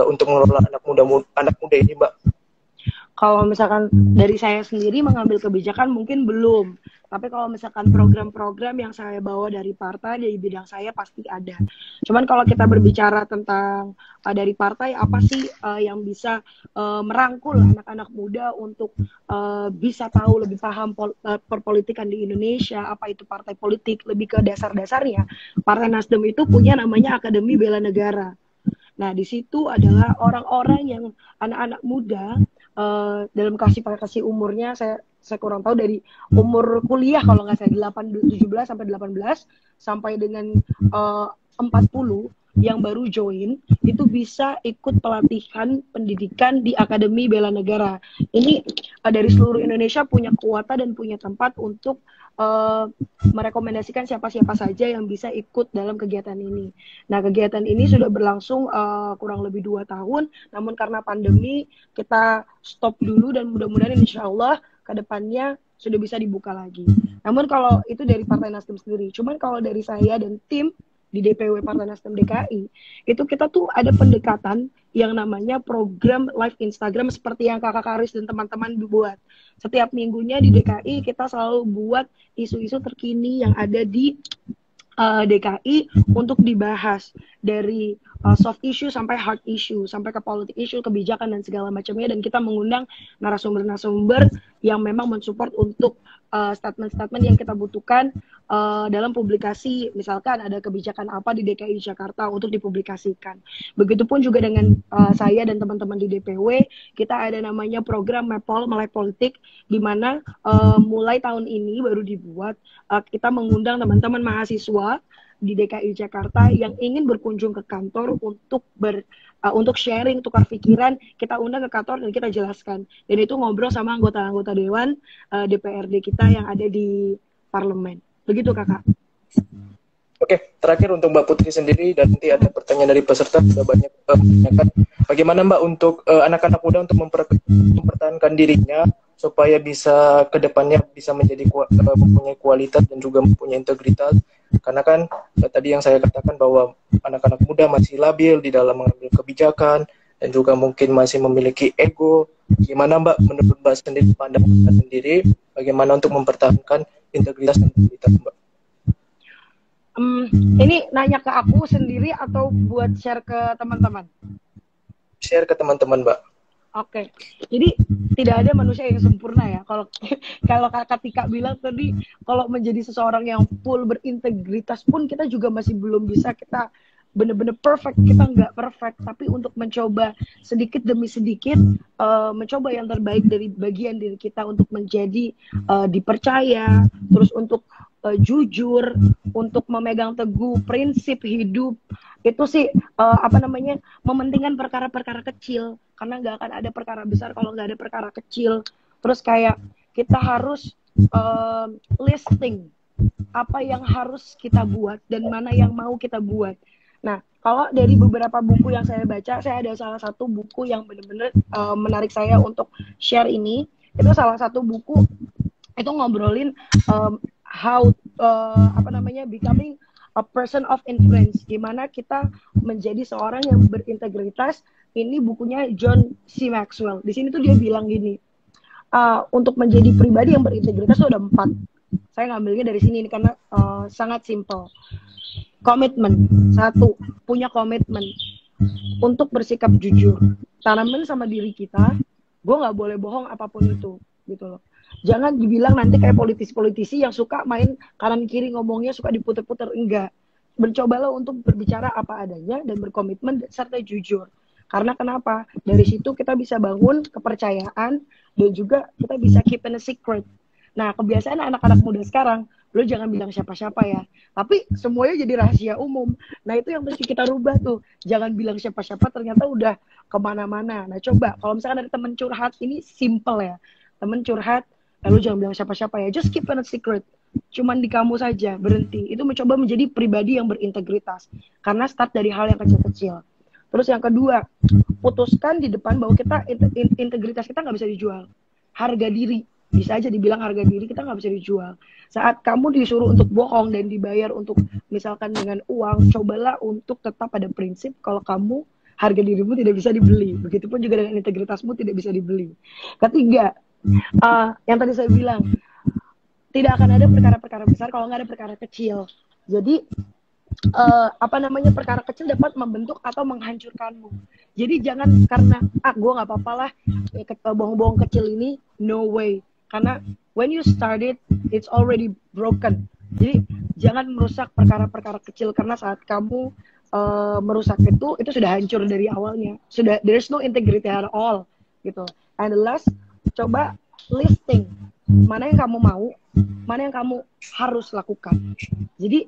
untuk mengelola anak muda ini, Mbak? Kalau misalkan dari saya sendiri mengambil kebijakan mungkin belum. Tapi kalau misalkan program-program yang saya bawa dari partai, dari bidang saya pasti ada. Cuman kalau kita berbicara tentang dari partai, apa sih yang bisa merangkul anak-anak muda untuk bisa tahu, lebih paham perpolitikan di Indonesia, apa itu partai politik, lebih ke dasar-dasarnya. Partai Nasdem itu punya namanya Akademi Bela Negara. Nah, di situ adalah orang-orang yang anak-anak muda dalam kasih umurnya, saya kurang tahu, dari umur kuliah kalau nggak saya 17 sampai 18 sampai dengan 40 yang baru join itu bisa ikut pelatihan pendidikan di Akademi Bela Negara. Ini dari seluruh Indonesia punya kuota dan punya tempat untuk merekomendasikan siapa-siapa saja yang bisa ikut dalam kegiatan ini. Nah, kegiatan ini sudah berlangsung kurang lebih 2 tahun, namun karena pandemi kita stop dulu dan mudah-mudahan insya Allah ke depannya sudah bisa dibuka lagi. Namun kalau itu dari Partai Nasdem sendiri. Cuman kalau dari saya dan tim di DPW Partai Nasdem DKI, itu kita tuh ada pendekatan yang namanya program live Instagram seperti yang Kakak Karis dan teman-teman buat. Setiap minggunya di DKI kita selalu buat isu-isu terkini yang ada di DKI untuk dibahas, dari soft issue sampai hard issue, sampai ke politik issue, kebijakan dan segala macamnya, dan kita mengundang narasumber-narasumber yang memang mensupport untuk statement-statement yang kita butuhkan dalam publikasi. Misalkan ada kebijakan apa di DKI Jakarta untuk dipublikasikan. Begitupun juga dengan saya dan teman-teman di DPW, kita ada namanya program Melek Politik, di mana mulai tahun ini baru dibuat, kita mengundang teman-teman mahasiswa di DKI Jakarta yang ingin berkunjung ke kantor untuk sharing, tukar pikiran. Kita undang ke kantor dan kita jelaskan. Dan itu ngobrol sama anggota-anggota dewan DPRD kita yang ada di parlemen. Begitu, Kakak. Oke, terakhir untuk Mbak Putri sendiri, dan nanti ada pertanyaan dari peserta sudah banyak menanyakan. Bagaimana Mbak untuk anak-anak muda untuk mempertahankan dirinya supaya bisa ke depannya bisa menjadi mempunyai kualitas dan juga mempunyai integritas, karena kan tadi yang saya katakan bahwa anak-anak muda masih labil di dalam mengambil kebijakan dan juga mungkin masih memiliki ego. Gimana Mbak, menurut Mbak sendiri, pandangan Mbak sendiri, bagaimana untuk mempertahankan integritas dan integritas Mbak? Ini nanya ke aku sendiri atau buat share ke teman-teman? Share ke teman-teman, Mbak. Oke, jadi tidak ada manusia yang sempurna ya. Kalau Kakak Tika bilang tadi, kalau menjadi seseorang yang full berintegritas pun kita juga masih belum bisa, kita benar-benar perfect, kita nggak perfect. Tapi untuk mencoba sedikit demi sedikit, mencoba yang terbaik dari bagian diri kita untuk menjadi dipercaya, terus untuk jujur, untuk memegang teguh prinsip hidup itu sih mementingkan perkara-perkara kecil, karena nggak akan ada perkara besar kalau nggak ada perkara kecil. Terus kayak kita harus listing apa yang harus kita buat dan mana yang mau kita buat. Nah, kalau dari beberapa buku yang saya baca, saya ada salah satu buku yang benar-benar menarik saya untuk share ini. Itu salah satu buku itu ngobrolin how becoming a person of influence. Gimana kita menjadi seorang yang berintegritas. Ini bukunya John C. Maxwell. Di sini tuh dia bilang gini, untuk menjadi pribadi yang berintegritas itu ada 4. Saya ngambilnya dari sini karena sangat simple. Komitmen. 1, punya komitmen untuk bersikap jujur. Tanamin sama diri kita, gue nggak boleh bohong apapun itu, gitu loh. Jangan dibilang nanti kayak politisi-politisi yang suka main kanan kiri ngomongnya suka diputer-puter. Enggak. Mencobalah untuk berbicara apa adanya dan berkomitmen serta jujur. Karena kenapa? Dari situ kita bisa bangun kepercayaan dan juga kita bisa keep in a secret. Nah, kebiasaan anak-anak muda sekarang, lo jangan bilang siapa-siapa ya. Tapi semuanya jadi rahasia umum. Nah, itu yang mesti kita rubah tuh. Jangan bilang siapa-siapa, ternyata udah kemana-mana. Nah, coba, kalau misalkan ada temen curhat, ini simple ya. Temen curhat, lalu jangan bilang siapa-siapa ya. Just keep in a secret. Cuman di kamu saja, berhenti. Itu mencoba menjadi pribadi yang berintegritas. Karena start dari hal yang kecil-kecil. Terus yang kedua, putuskan di depan bahwa kita integritas kita nggak bisa dijual. Harga diri. Bisa aja dibilang harga diri kita nggak bisa dijual. Saat kamu disuruh untuk bohong dan dibayar untuk misalkan dengan uang, cobalah untuk tetap pada prinsip kalau kamu harga dirimu tidak bisa dibeli. Begitupun juga dengan integritasmu tidak bisa dibeli. Ketiga, yang tadi saya bilang, tidak akan ada perkara-perkara besar kalau nggak ada perkara kecil. Jadi perkara kecil dapat membentuk atau menghancurkanmu. Jadi jangan karena gue nggak apa-apa lah bohong-bohong kecil ini, no way. Karena when you started, it's already broken. Jadi jangan merusak perkara-perkara kecil karena saat kamu merusak itu sudah hancur dari awalnya. Sudah there's no integrity at all gitu. And the last, coba listing mana yang kamu mau, mana yang kamu harus lakukan. Jadi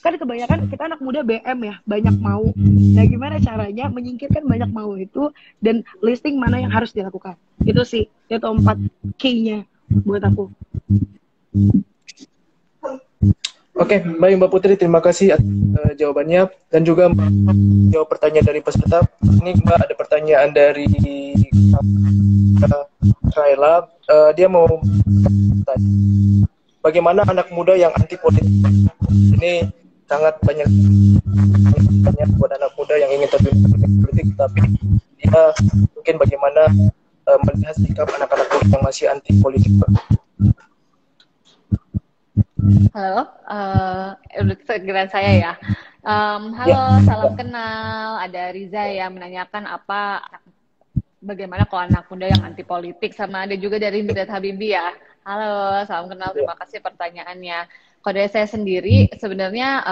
kan kebanyakan kita anak muda BM ya, banyak mau. Nah, gimana caranya menyingkirkan banyak mau itu dan listing mana yang harus dilakukan. Itu sih, itu 4 key-nya buat aku. Oke, baik Mbak Putri, terima kasih atas jawabannya dan juga jawab pertanyaan dari peserta. Ini Mbak ada pertanyaan dari Kaila. Dia mau tanya, bagaimana anak muda yang anti politik? Ini sangat banyak buat anak muda yang ingin terjun ke politik, tapi dia mungkin bagaimana melihat sikap anak-anak muda yang masih anti politik, Pak. Halo, segera saya ya. Halo, salam kenal. Ada Riza yang menanyakan bagaimana kalau anak muda yang anti politik, sama ada juga dari Midat Habibi ya. Halo, salam kenal. Terima kasih pertanyaannya. Kalau dari saya sendiri, sebenarnya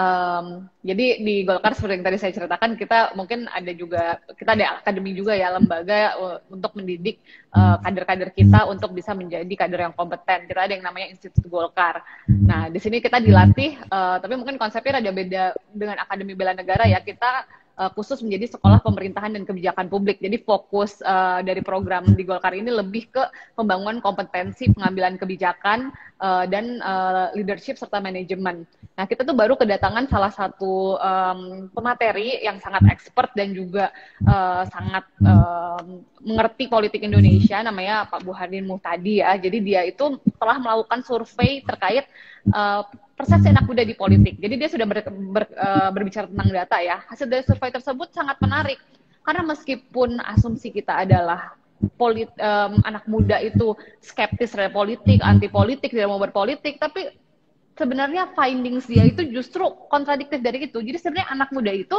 jadi di Golkar seperti yang tadi saya ceritakan, kita ada akademi juga ya, lembaga untuk mendidik kader-kader kita untuk bisa menjadi kader yang kompeten. Kita ada yang namanya Institut Golkar. Nah, di sini kita dilatih, tapi mungkin konsepnya ada beda dengan Akademi Bela Negara ya. Kita khusus menjadi sekolah pemerintahan dan kebijakan publik. Jadi fokus dari program di Golkar ini lebih ke pembangunan kompetensi pengambilan kebijakan dan leadership serta manajemen. Nah, kita tuh baru kedatangan salah satu pemateri yang sangat expert dan juga sangat mengerti politik Indonesia, namanya Pak Burhanuddin Muhtadi ya. Jadi dia itu telah melakukan survei terkait persepsi anak muda di politik. Jadi dia sudah berbicara tentang data ya. Hasil dari survei tersebut sangat menarik. Karena meskipun asumsi kita adalah anak muda itu skeptis terhadap politik, anti politik, tidak mau berpolitik, tapi sebenarnya findings dia itu justru kontradiktif dari itu. Jadi sebenarnya anak muda itu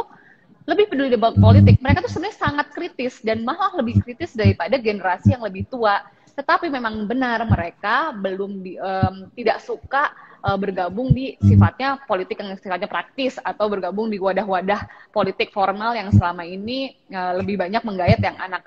lebih peduli dengan politik. Mereka tuh sebenarnya sangat kritis dan malah lebih kritis daripada generasi yang lebih tua. Tetapi memang benar mereka belum tidak suka bergabung di sifatnya politik yang sifatnya praktis atau bergabung di wadah-wadah politik formal yang selama ini lebih banyak menggayat yang anak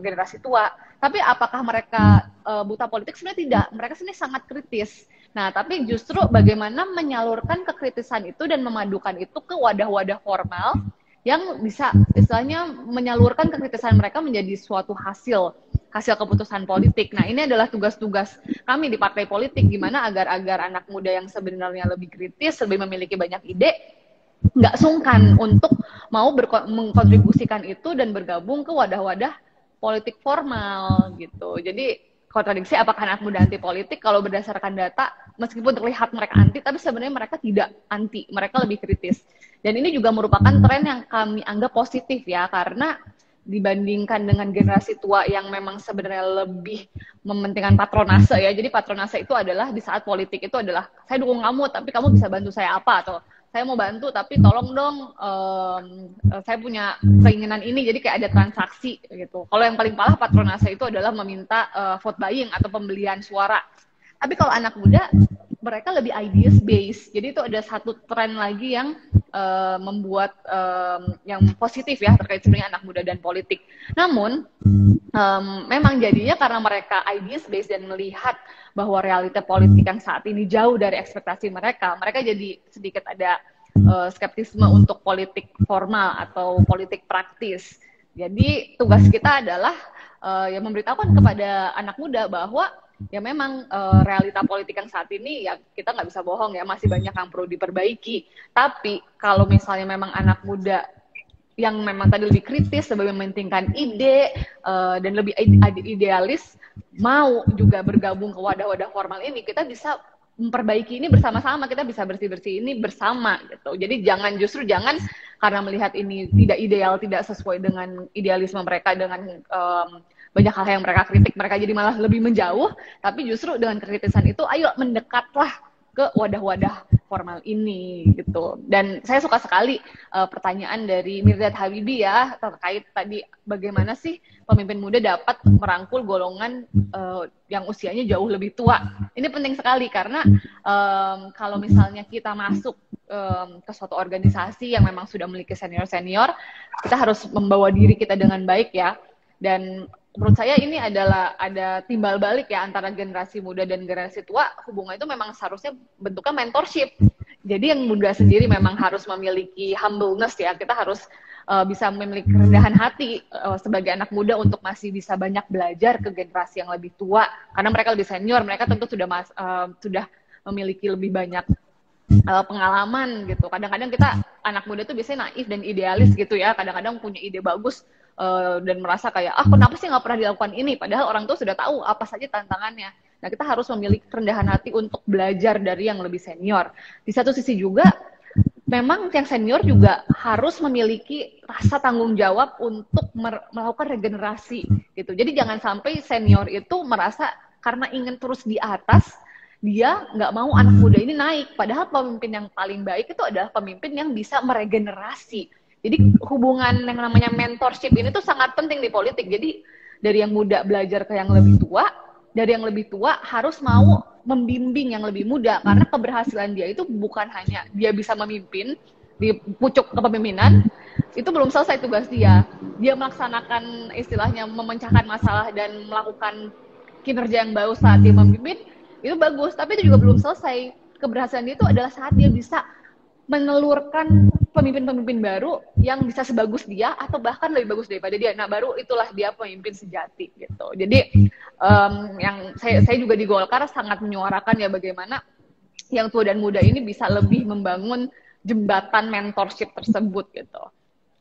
generasi tua. Tapi apakah mereka buta politik? Sebenarnya tidak. Mereka sebenarnya sangat kritis. Nah, tapi justru bagaimana menyalurkan kekritisan itu dan memadukan itu ke wadah-wadah formal yang bisa istilahnya menyalurkan kekritisan mereka menjadi suatu hasil keputusan politik. Nah, ini adalah tugas-tugas kami di partai politik, gimana agar anak muda yang sebenarnya lebih kritis, lebih memiliki banyak ide, nggak sungkan untuk mau mengkontribusikan itu dan bergabung ke wadah-wadah politik formal gitu. Jadi kontradiksi, apakah anak muda anti politik? Kalau berdasarkan data, meskipun terlihat mereka anti, tapi sebenarnya mereka tidak anti, mereka lebih kritis. Dan ini juga merupakan tren yang kami anggap positif ya, karena dibandingkan dengan generasi tua yang memang sebenarnya lebih mementingkan patronase ya. Jadi patronase itu adalah di saat politik itu adalah saya dukung kamu, tapi kamu bisa bantu saya apa, atau saya mau bantu tapi tolong dong saya punya keinginan ini, jadi kayak ada transaksi gitu. Kalau yang paling parah patronase itu adalah meminta vote buying atau pembelian suara. Tapi kalau anak muda mereka lebih ideas based, jadi itu ada satu tren lagi yang membuat yang positif ya terkait sebenarnya anak muda dan politik. Namun memang jadinya karena mereka ideas based dan melihat bahwa realita politik yang saat ini jauh dari ekspektasi mereka jadi sedikit ada skeptisme untuk politik formal atau politik praktis. Jadi tugas kita adalah ya memberitahukan kepada anak muda bahwa ya memang realita politik yang saat ini ya kita nggak bisa bohong ya, masih banyak yang perlu diperbaiki. Tapi kalau misalnya memang anak muda yang memang tadi lebih kritis, lebih mementingkan ide dan lebih idealis, mau juga bergabung ke wadah-wadah formal ini, kita bisa memperbaiki ini bersama-sama, kita bisa bersih-bersih ini bersama gitu. Jadi jangan karena melihat ini tidak ideal, tidak sesuai dengan idealisme mereka, dengan banyak hal yang mereka kritik, mereka jadi malah lebih menjauh, tapi justru dengan kekritisan itu, ayo mendekatlah ke wadah-wadah formal ini gitu. Dan saya suka sekali pertanyaan dari Mirdad Habibi ya, terkait tadi bagaimana sih pemimpin muda dapat merangkul golongan yang usianya jauh lebih tua. Ini penting sekali karena kalau misalnya kita masuk ke suatu organisasi yang memang sudah memiliki senior-senior, kita harus membawa diri kita dengan baik ya. Dan menurut saya ini adalah ada timbal balik ya antara generasi muda dan generasi tua. Hubungan itu memang seharusnya bentuknya mentorship. Jadi yang muda sendiri memang harus memiliki humbleness ya. Kita harus bisa memiliki kerendahan hati sebagai anak muda untuk masih bisa banyak belajar ke generasi yang lebih tua. Karena mereka lebih senior, mereka tentu sudah memiliki lebih banyak pengalaman gitu. Kadang-kadang kita anak muda tuh biasanya naif dan idealis gitu ya. Kadang-kadang punya ide bagus dan merasa kayak kenapa sih nggak pernah dilakukan ini, padahal orang tua sudah tahu apa saja tantangannya. Nah, kita harus memiliki kerendahan hati untuk belajar dari yang lebih senior. Di satu sisi juga memang yang senior juga harus memiliki rasa tanggung jawab untuk melakukan regenerasi gitu. Jadi jangan sampai senior itu merasa karena ingin terus di atas, dia nggak mau anak muda ini naik. Padahal pemimpin yang paling baik itu adalah pemimpin yang bisa meregenerasi. Jadi hubungan yang namanya mentorship ini tuh sangat penting di politik. Jadi dari yang muda belajar ke yang lebih tua, dari yang lebih tua harus mau membimbing yang lebih muda, karena keberhasilan dia itu bukan hanya dia bisa memimpin di pucuk kepemimpinan, itu belum selesai tugas dia. Dia melaksanakan istilahnya memecahkan masalah dan melakukan kinerja yang bagus saat dia memimpin, itu bagus, tapi itu juga belum selesai. Keberhasilan dia itu adalah saat dia bisa menelurkan pemimpin-pemimpin baru yang bisa sebagus dia atau bahkan lebih bagus daripada dia. Nah, baru itulah dia pemimpin sejati gitu. Jadi yang saya juga di Golkar sangat menyuarakan ya bagaimana yang tua dan muda ini bisa lebih membangun jembatan mentorship tersebut gitu.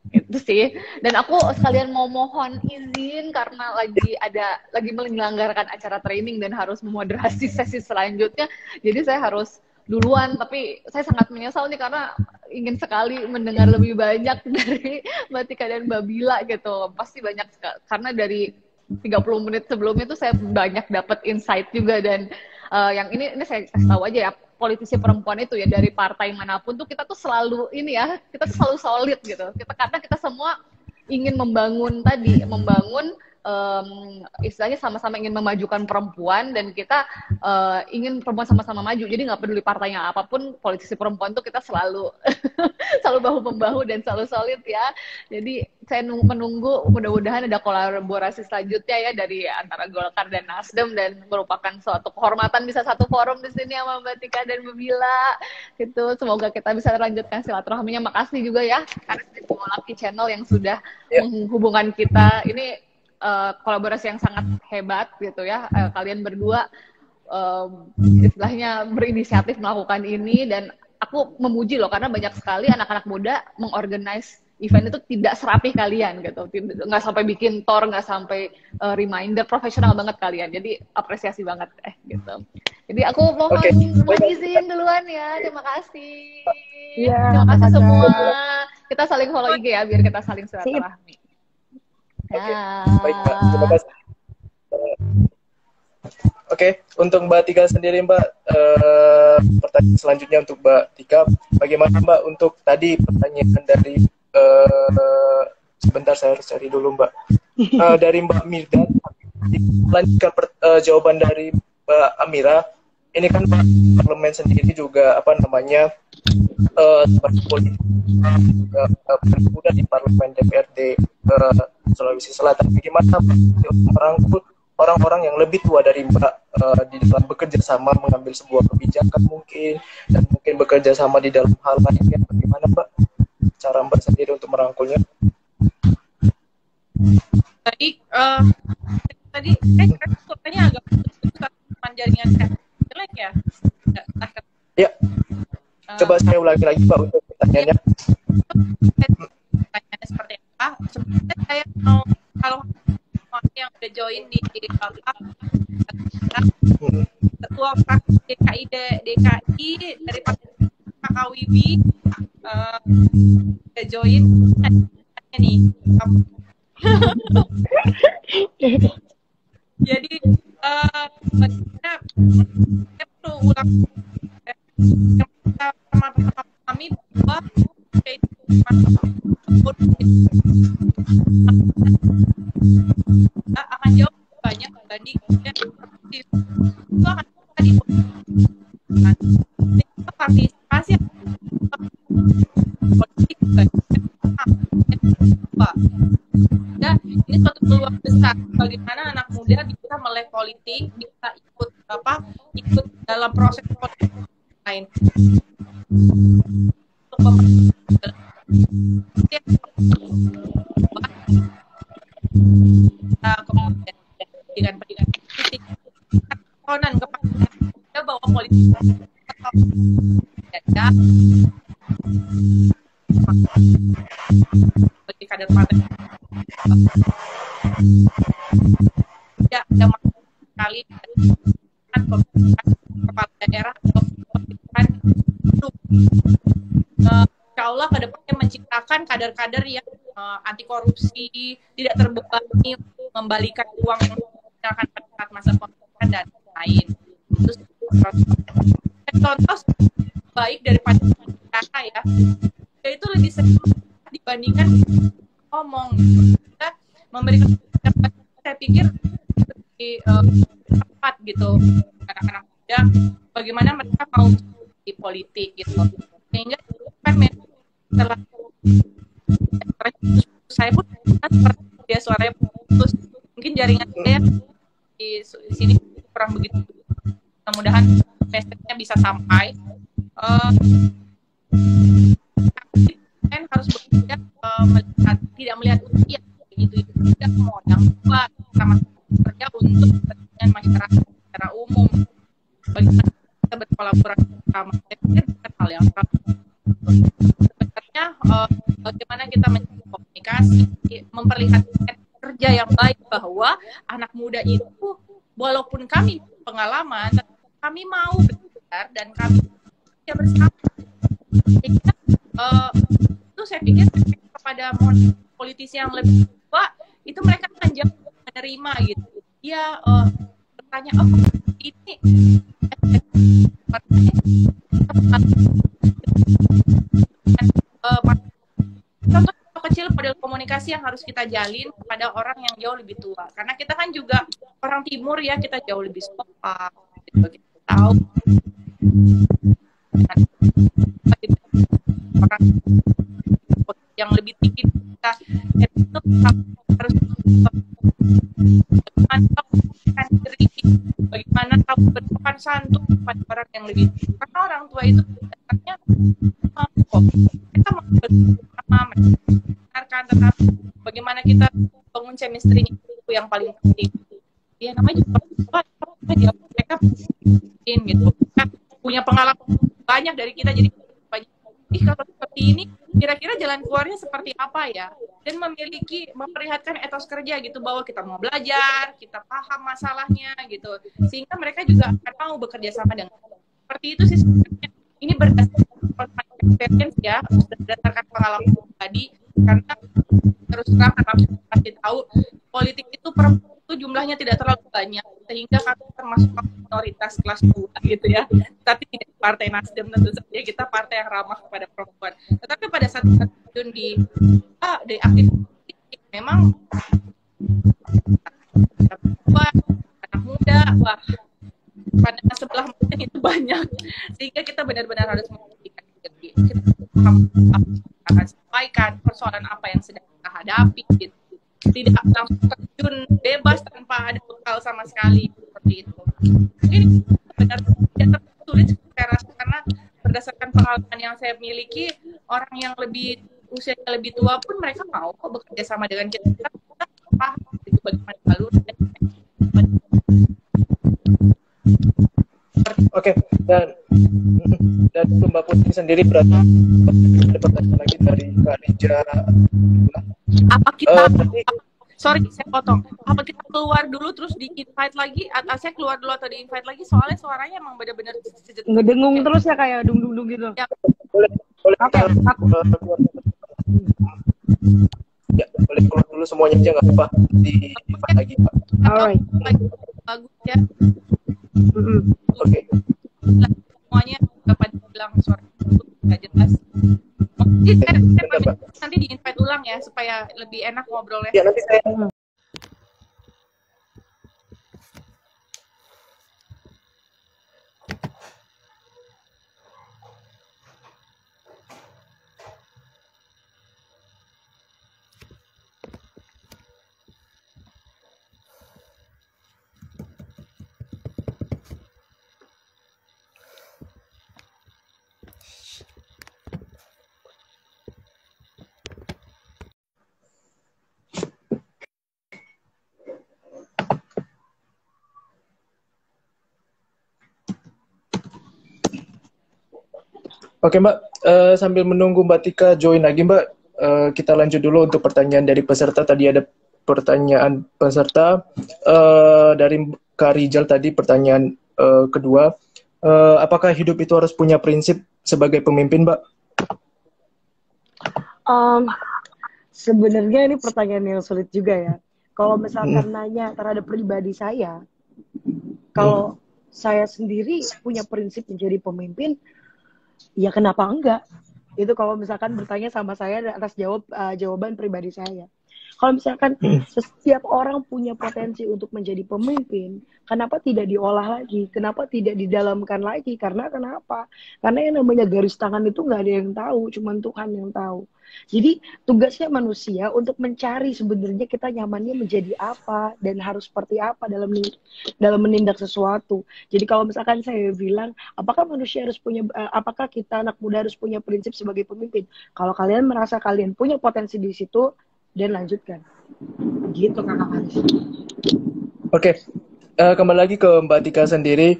Itu sih. Dan aku sekalian mau mohon izin karena lagi menyelenggarakan acara training dan harus memoderasi sesi selanjutnya. Jadi saya harus duluan, tapi saya sangat menyesal nih karena ingin sekali mendengar lebih banyak dari Mbak Tika dan Mbak Bila gitu. Pasti banyak karena dari 30 menit sebelumnya tuh saya banyak dapat insight juga. Dan yang ini saya kasih tahu aja ya, politisi perempuan itu ya dari partai manapun tuh kita tuh selalu ini ya, kita tuh selalu solid gitu. Karena kita semua ingin membangun istilahnya sama-sama ingin memajukan perempuan, dan kita ingin perempuan sama-sama maju. Jadi nggak peduli partainya apapun, politisi perempuan tuh kita selalu selalu bahu-membahu dan selalu solid ya. Jadi saya menunggu mudah-mudahan ada kolaborasi selanjutnya ya dari antara Golkar dan Nasdem, dan merupakan suatu kehormatan bisa satu forum di sini sama Mbak Tika dan Mbak Bila. Itu semoga kita bisa lanjutkan silaturahminya. Makasih juga ya Lucky Channel yang sudah Ya. menghubungkan kita. Ini kolaborasi yang sangat hebat gitu ya. Kalian berdua istilahnya berinisiatif melakukan ini, dan aku memuji loh karena banyak sekali anak-anak muda mengorganize event itu tidak serapih kalian gitu, nggak sampai bikin tour, nggak sampai reminder, profesional banget kalian, jadi apresiasi banget gitu. Jadi aku mohon izin duluan ya, terima kasih. Iya, Terima kasih Kak. semua. Kita saling follow IG ya biar kita saling silaturahmi. Baik Mbak, terima kasih. Oke, untuk Mbak Tika sendiri Mbak, pertanyaan selanjutnya untuk Mbak Tika, bagaimana Mbak untuk tadi pertanyaan dari sebentar saya harus cari dulu Mbak, dari Mbak Mirdad, lanjutkan jawaban dari Mbak Amira. Ini kan Pak parlemen sendiri juga apa namanya politik juga muda di parlemen DPRD Sulawesi Selatan. Bagaimana merangkul orang-orang yang lebih tua dari Mbak di dalam bekerja sama mengambil sebuah kebijakan mungkin, dan mungkin bekerja sama di dalam hal lainnya. Bagaimana Mbak cara Mbak sendiri untuk merangkulnya? Tadi suaranya agak putus jaringan jelek ya. Ya. Coba saya ulangi lagi Pak untuk pertanyaannya. Pertanyaannya seperti apa? Sebenarnya saya mau, kalau yang udah join di ketua fraksi DKI dari Kakak Wibi udah join nih. Jadi saya perlu ulang kami bahwa akan jauh banyak dibanding itu akan partisipasi politik dan ini suatu peluang besar bagaimana anak muda bisa melek politik, bisa ikut dalam proses politik lain untuk kemudian dengan pendidikan politik konon kepada bahwa politik bagi kader partai tidak ada masalah sekali kepala daerah atau pemerintahan insya Allah ke depannya menciptakan kader-kader yang anti korupsi, tidak terbebani membalikan uang yang digunakan pada saat masa pemerintahan dan lain. Terus contoh baik daripada kata ya, itu lebih sering dibandingkan ngomong. Kita memberikan pendapat, saya pikir lebih tepat gitu anak-anak muda, bagaimana mereka mau di politik gitu, sehingga kan memang setelah saya pun dia suaranya putus, mungkin jaringan saya di sini kurang begitu, mudah-mudahan message-nya bisa sampai. Kan harus bekerja tidak melihat usia itu tidak mau yang tua, sama kerja untuk kepentingan masyarakat secara umum. Bagaimana kita berkolaborasi bersama, itu bukan hal yang salah. Sebenarnya bagaimana kita menjalin komunikasi, memperlihatkan kerja yang baik bahwa anak muda itu walaupun kami pengalaman, kami mau belajar dan kami bisa bersama. Sehingga itu saya pikir kepada politisi yang lebih tua itu mereka akan jauh menerima gitu. Dia bertanya, oh ini contoh kecil model komunikasi yang harus kita jalin pada orang yang jauh lebih tua, karena kita kan juga orang timur ya, kita jauh lebih sopan gitu, kita tahu orang yang lebih tinggi kita itu harus bagaimana diri, bagaimana tahu bersopan santun pada orang yang lebih tinggi, karena orang tua itu sebenarnya kita mau mereka mendengarkan, tetapi bagaimana kita bangun chemistry itu yang paling penting. Ya namanya juga mereka gitu kan, punya pengalaman banyak dari kita, jadi banyak. Kalau seperti ini kira-kira jalan keluarnya seperti apa ya, dan memperlihatkan etos kerja gitu, bahwa kita mau belajar, kita paham masalahnya gitu, sehingga mereka juga akan mau bekerja sama dengan seperti itu sih sebenarnya. Ini berdasarkan experience ya, berdasarkan pengalaman pribadi, karena terus terang kami pasti tahu politik itu perempuan itu jumlahnya tidak terlalu banyak, sehingga kami termasuk minoritas kelas 2 gitu ya. Tapi tidak partai Nasdem, tentu saja kita partai yang ramah kepada perempuan. Tetapi pada saat terjun di aktif memang anak muda, wah pada sebelah mata itu banyak, sehingga kita benar-benar harus memperhatikan diri. Kita akan sampaikan persoalan apa yang sedang kita hadapi gitu. Tidak langsung terjun bebas tanpa ada bekal sama sekali seperti itu. Ini benar-benar sulit saya rasa, karena berdasarkan pengalaman yang saya miliki, orang yang lebih usianya lebih tua pun mereka mau kok bekerja sama dengan kita paham itu bagaimana alur. Oke, dan Mbak Putri sendiri berarti ada pertanyaan lagi dari Kak Rija. Apa kita berarti, sorry saya potong, apa kita keluar dulu terus di invite lagi, atau saya keluar dulu atau di invite lagi, soalnya suaranya emang benar-benar ngedengung terus ya, kayak dung-dung gitu. ya. boleh Oke, aku keluar. Ya, boleh keluar dulu semuanya aja, nggak apa-apa, di invite lagi Pak. alright. Bagus ya. Oke. Semuanya dapat bilang suara nggak jelas. Nanti di invite ulang ya supaya lebih enak ngobrolnya. Ya, nanti saya Oke Mbak, sambil menunggu Mbak Tika join lagi Mbak, kita lanjut dulu untuk pertanyaan dari peserta. Tadi ada pertanyaan peserta dari Kak Rizal tadi, pertanyaan kedua, apakah hidup itu harus punya prinsip sebagai pemimpin Mbak? Sebenarnya ini pertanyaan yang sulit juga ya. Kalau misalkan nanya terhadap pribadi saya, kalau saya sendiri punya prinsip menjadi pemimpin, ya kenapa enggak? Itu kalau misalkan bertanya sama saya atas jawaban pribadi saya. Kalau misalkan setiap orang punya potensi untuk menjadi pemimpin, kenapa tidak diolah lagi? Kenapa tidak didalamkan lagi? Karena kenapa? Karena yang namanya garis tangan itu nggak ada yang tahu, cuma Tuhan yang tahu. Jadi tugasnya manusia untuk mencari sebenarnya kita nyamannya menjadi apa dan harus seperti apa dalam menindak sesuatu. Jadi kalau misalkan saya bilang, apakah manusia harus punya, apakah kita anak muda harus punya prinsip sebagai pemimpin? Kalau kalian merasa kalian punya potensi di situ, dan lanjutkan. Gitu Kakak Haris. Oke. Kembali lagi ke Mbak Tika sendiri.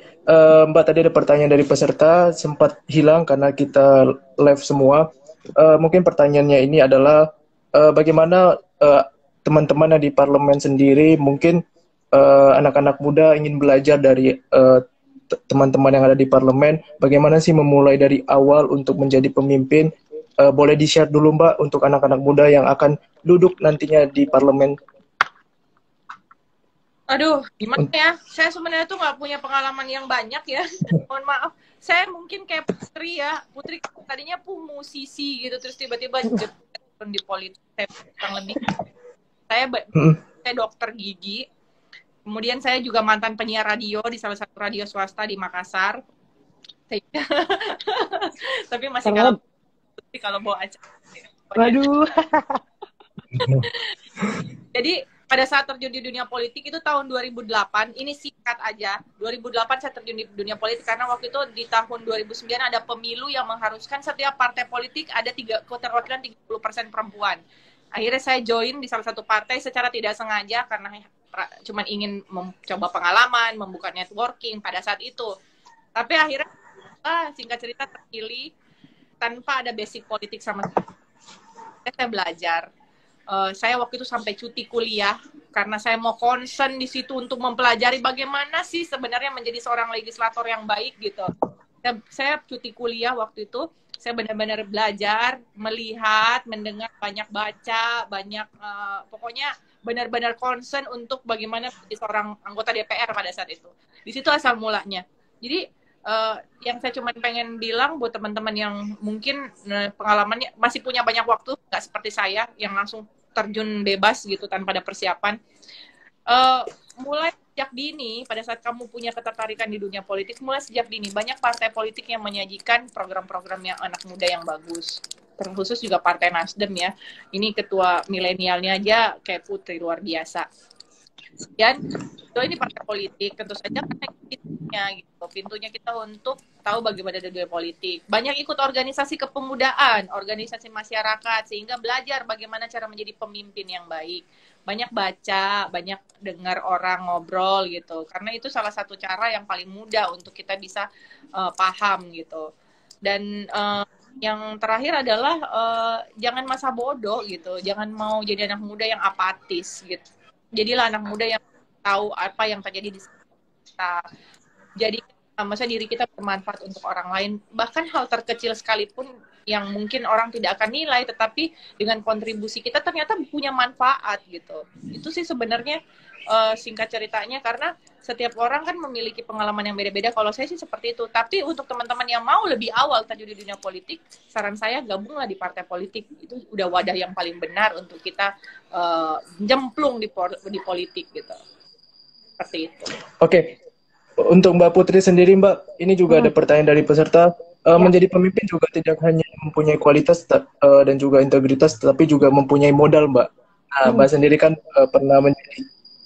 Mbak, tadi ada pertanyaan dari peserta, sempat hilang karena kita live semua. Mungkin pertanyaannya ini adalah bagaimana teman-teman yang di parlemen sendiri, mungkin anak-anak muda ingin belajar dari teman-teman yang ada di parlemen, bagaimana sih memulai dari awal untuk menjadi pemimpin? Boleh di-share dulu Mbak untuk anak-anak muda yang akan duduk nantinya di parlemen. Aduh, gimana ya? Saya sebenarnya tuh nggak punya pengalaman yang banyak ya. Mohon maaf. Saya mungkin kayak Putri ya. Putri tadinya musisi gitu, terus tiba-tiba di politik. Saya kurang lebih. Saya dokter gigi. Kemudian saya juga mantan penyiar radio di salah satu radio swasta di Makassar. Tapi masih kalau bawa acara. Waduh. Jadi pada saat terjun di dunia politik itu tahun 2008, ini singkat aja. 2008 saya terjun di dunia politik karena waktu itu di tahun 2009 ada pemilu yang mengharuskan setiap partai politik ada keterwakilan 30% perempuan. Akhirnya saya join di salah satu partai secara tidak sengaja karena cuma ingin mencoba pengalaman, membuka networking pada saat itu. Tapi akhirnya singkat cerita terpilih tanpa ada basic politik sama sekali. Saya belajar. Saya waktu itu sampai cuti kuliah karena saya mau concern di situ untuk mempelajari bagaimana sih sebenarnya menjadi seorang legislator yang baik gitu. Saya cuti kuliah waktu itu, saya benar-benar belajar, melihat, mendengar, banyak baca, banyak pokoknya benar-benar concern untuk bagaimana menjadi seorang anggota DPR pada saat itu. Di situ asal mulanya. Jadi yang saya cuma pengen bilang buat teman-teman yang mungkin pengalamannya masih punya banyak waktu, nggak seperti saya yang langsung terjun bebas gitu tanpa ada persiapan. Mulai sejak dini, pada saat kamu punya ketertarikan di dunia politik, mulai sejak dini banyak partai politik yang menyajikan program-program yang anak muda yang bagus. Terkhusus juga Partai Nasdem ya. Ini ketua milenialnya aja kayak Putri, luar biasa. Dan ini partai politik tentu saja karena pintunya kita untuk tahu bagaimana dunia politik. Banyak ikut organisasi kepemudaan, organisasi masyarakat sehingga belajar bagaimana cara menjadi pemimpin yang baik. Banyak baca, banyak dengar orang ngobrol gitu. Karena itu salah satu cara yang paling mudah untuk kita bisa paham gitu. Dan yang terakhir adalah jangan masa bodoh gitu. Jangan mau jadi anak muda yang apatis gitu. Jadilah anak muda yang tahu apa yang terjadi di kita. Jadi maksudnya diri kita bermanfaat untuk orang lain. Bahkan hal terkecil sekalipun yang mungkin orang tidak akan nilai, tetapi dengan kontribusi kita ternyata punya manfaat gitu. Itu sih sebenarnya singkat ceritanya, karena setiap orang kan memiliki pengalaman yang beda-beda. Kalau saya sih seperti itu. Tapi untuk teman-teman yang mau lebih awal terjun di dunia politik, saran saya gabunglah di partai politik. Itu udah wadah yang paling benar untuk kita jemplung di politik gitu. Seperti itu. Oke. Untuk Mbak Putri sendiri, Mbak, ini juga ada pertanyaan dari peserta. Menjadi pemimpin juga tidak hanya mempunyai kualitas dan juga integritas, tapi juga mempunyai modal, Mbak. Nah, Mbak sendiri kan pernah menjadi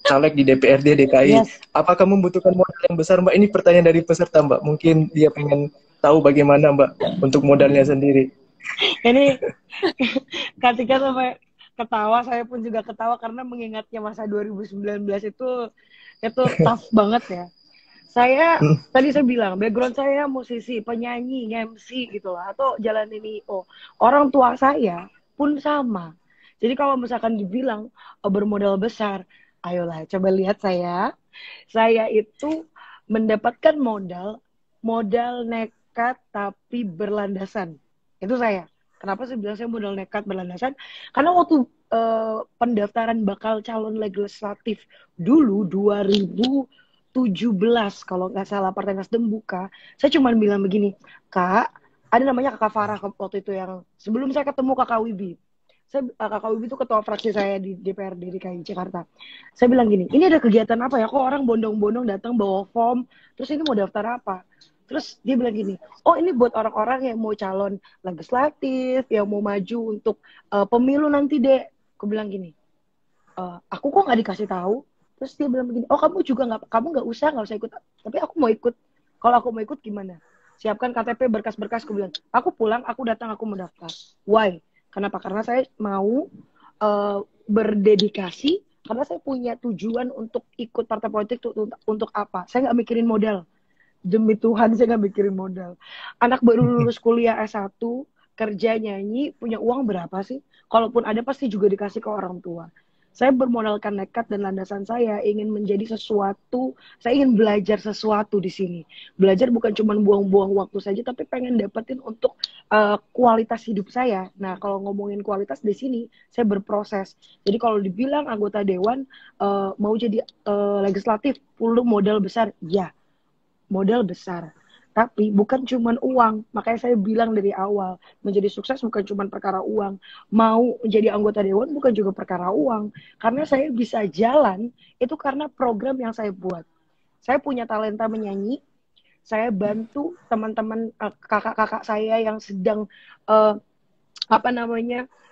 caleg di DPRD DKI. Yes. Apakah membutuhkan modal yang besar, Mbak? Ini pertanyaan dari peserta, Mbak. Mungkin dia pengen tahu bagaimana, Mbak, untuk modalnya sendiri. Ini ketika sampai ketawa, saya pun juga ketawa karena mengingatnya masa 2019 itu tough banget ya. Saya tadi saya bilang background saya musisi, penyanyi, MC gitu lah, atau jalan ini orang tua saya pun sama. Jadi kalau misalkan dibilang bermodal besar, ayolah coba lihat saya itu mendapatkan modal nekat tapi berlandasan. Itu saya. Kenapa saya bilang saya modal nekat berlandasan? Karena waktu pendaftaran bakal calon legislatif dulu 2017 kalau nggak salah Partai Nasdem buka, saya cuma bilang begini, Kak, ada namanya Kakak Farah waktu itu yang sebelum saya ketemu Kakak Wibi. Kakak Wibi itu ketua fraksi saya di DPRD DKI Jakarta. Saya bilang gini, ini ada kegiatan apa ya? Kok orang bondong-bondong datang bawa form, terus ini mau daftar apa? Terus dia bilang gini, oh ini buat orang-orang yang mau calon legislatif, yang mau maju untuk pemilu nanti dek. Aku bilang gini, aku kok nggak dikasih tahu? Terus dia bilang begini, oh kamu nggak usah ikut, tapi aku mau ikut. Kalau aku mau ikut gimana? Siapkan KTP, berkas-berkas. Aku bilang, aku pulang, aku datang, aku mendaftar. Why? Kenapa? Karena saya mau berdedikasi, karena saya punya tujuan untuk ikut partai politik untuk apa? Saya nggak mikirin modal. Demi Tuhan, saya nggak mikirin modal. Anak baru lulus kuliah S1, kerja nyanyi, punya uang berapa sih? Kalaupun ada pasti juga dikasih ke orang tua. Saya bermodalkan nekat dan landasan saya ingin menjadi sesuatu, saya ingin belajar sesuatu di sini. Belajar bukan cuma buang-buang waktu saja, tapi pengen dapetin untuk kualitas hidup saya. Nah, kalau ngomongin kualitas di sini, saya berproses. Jadi kalau dibilang anggota dewan mau jadi legislatif, perlu modal besar, ya, modal besar. Tapi bukan cuma uang. Makanya saya bilang dari awal, menjadi sukses bukan cuma perkara uang. Mau menjadi anggota dewan bukan juga perkara uang. Karena saya bisa jalan, itu karena program yang saya buat. Saya punya talenta menyanyi, saya bantu teman-teman, kakak-kakak saya yang sedang,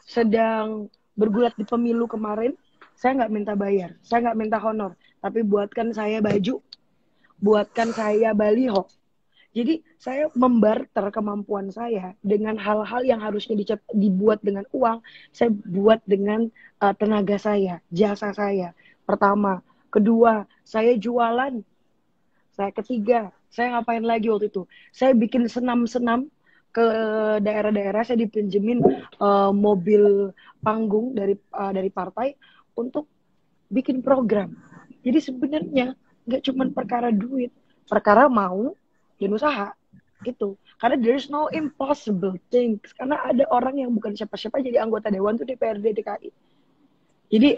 sedang bergulat di pemilu kemarin. Saya nggak minta bayar, saya nggak minta honor, tapi buatkan saya baju, buatkan saya baliho. Jadi saya membarter kemampuan saya dengan hal-hal yang harusnya dibuat dengan uang, saya buat dengan tenaga saya, jasa saya. Pertama, kedua, saya jualan. Saya ketiga, saya ngapain lagi waktu itu? Saya bikin senam-senam ke daerah-daerah, saya dipinjemin mobil panggung dari partai untuk bikin program. Jadi sebenarnya nggak cuma perkara duit, perkara mau dan usaha gitu. Karena there's no impossible things. Karena ada orang yang bukan siapa-siapa jadi anggota dewan tuh DPRD DKI. Jadi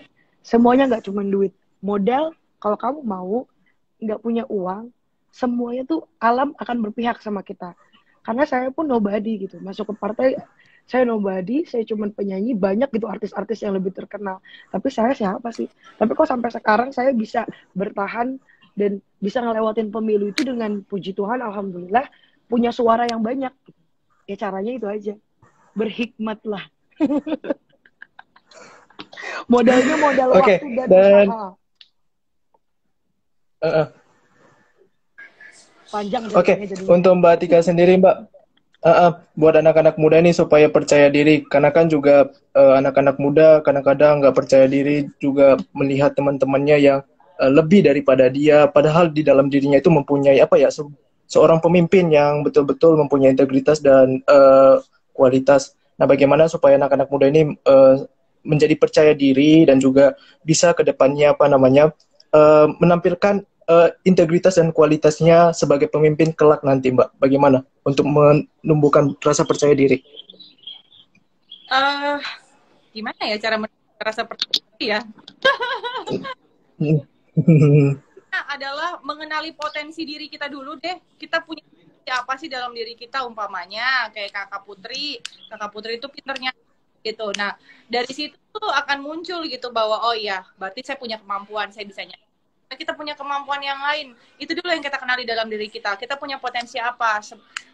semuanya nggak cuma duit, modal. Kalau kamu mau nggak punya uang, semuanya tuh alam akan berpihak sama kita. Karena saya pun nobody gitu, masuk ke partai saya nobody, saya cuma penyanyi, banyak gitu artis-artis yang lebih terkenal. Tapi saya siapa sih? Tapi kok sampai sekarang saya bisa bertahan dan bisa ngelewatin pemilu itu dengan puji Tuhan, alhamdulillah, punya suara yang banyak. Ya caranya itu aja. Berhikmatlah. Modalnya modal Oke, waktu dan dan usaha. Panjang Oke, ceritanya jadinya. untuk Mbak Tika sendiri, Mbak, buat anak-anak muda nih supaya percaya diri, karena kan juga anak-anak muda kadang-kadang nggak percaya diri juga melihat teman-temannya yang lebih daripada dia, padahal di dalam dirinya itu mempunyai apa ya, seorang pemimpin yang betul-betul mempunyai integritas dan kualitas. Nah, bagaimana supaya anak-anak muda ini menjadi percaya diri dan juga bisa ke depannya apa namanya menampilkan integritas dan kualitasnya sebagai pemimpin kelak nanti, Mbak. Bagaimana untuk menumbuhkan rasa percaya diri? Gimana ya cara menumbuhkan rasa percaya diri ya? Adalah mengenali potensi diri kita dulu deh. Kita punya apa sih dalam diri kita, umpamanya kayak Kakak Putri itu pinternya gitu. Nah, dari situ tuh akan muncul gitu bahwa oh iya, berarti saya punya kemampuan, saya bisa nyanyi. Kita punya kemampuan yang lain, itu dulu yang kita kenali dalam diri kita punya potensi apa.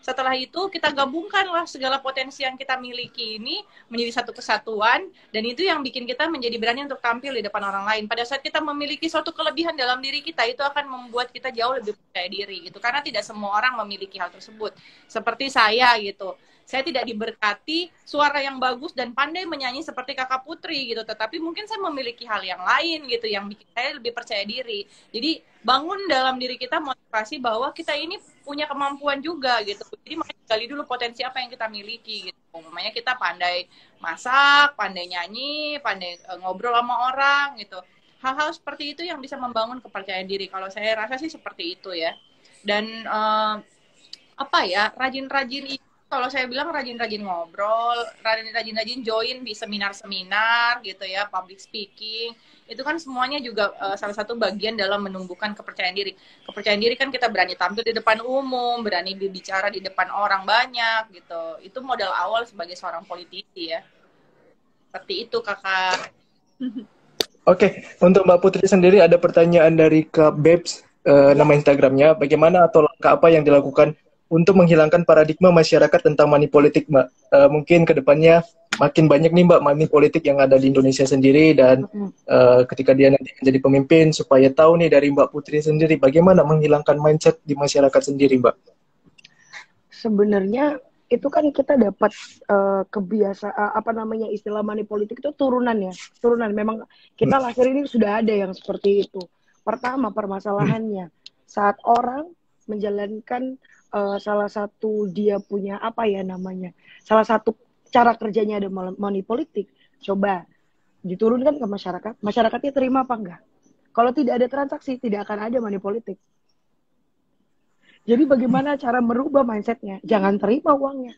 Setelah itu kita gabungkanlah segala potensi yang kita miliki ini menjadi satu kesatuan, dan itu yang bikin kita menjadi berani untuk tampil di depan orang lain. Pada saat kita memiliki suatu kelebihan dalam diri kita, itu akan membuat kita jauh lebih percaya diri gitu, karena tidak semua orang memiliki hal tersebut. Seperti saya gitu, saya tidak diberkati suara yang bagus dan pandai menyanyi seperti Kakak Putri gitu, tetapi mungkin saya memiliki hal yang lain gitu yang bikin saya lebih percaya diri. Jadi bangun dalam diri kita motivasi bahwa kita ini punya kemampuan juga gitu. Jadi makanya gali dulu potensi apa yang kita miliki gitu. Namanya kita pandai masak, pandai nyanyi, pandai ngobrol sama orang gitu. Hal-hal seperti itu yang bisa membangun kepercayaan diri. Kalau saya rasa sih seperti itu ya. Dan apa ya, rajin-rajin, kalau saya bilang rajin-rajin ngobrol, rajin-rajin join di seminar-seminar gitu ya, public speaking, itu kan semuanya juga salah satu bagian dalam menumbuhkan kepercayaan diri. Kepercayaan diri kan kita berani tampil di depan umum, berani berbicara di depan orang banyak gitu. Itu modal awal sebagai seorang politisi ya. Seperti itu, Kakak. Oke, untuk Mbak Putri sendiri ada pertanyaan dari Kak Babes, nama Instagramnya, bagaimana atau langkah apa yang dilakukan untuk menghilangkan paradigma masyarakat tentang money politik, Mbak? Mungkin kedepannya makin banyak nih, Mbak, money politik yang ada di Indonesia sendiri, dan ketika dia nanti menjadi pemimpin, supaya tahu nih dari Mbak Putri sendiri, bagaimana menghilangkan mindset di masyarakat sendiri, Mbak? Sebenarnya itu kan kita dapat kebiasaan, apa namanya, istilah money politik itu turunan ya, turunan. Memang kita lahir ini sudah ada yang seperti itu. Pertama, permasalahannya saat orang menjalankan salah satu, dia punya apa ya namanya, salah satu cara kerjanya ada money politik, coba diturunkan ke masyarakat, masyarakatnya terima apa enggak? Kalau tidak ada transaksi, tidak akan ada money politik. Jadi bagaimana cara merubah mindsetnya? Jangan terima uangnya.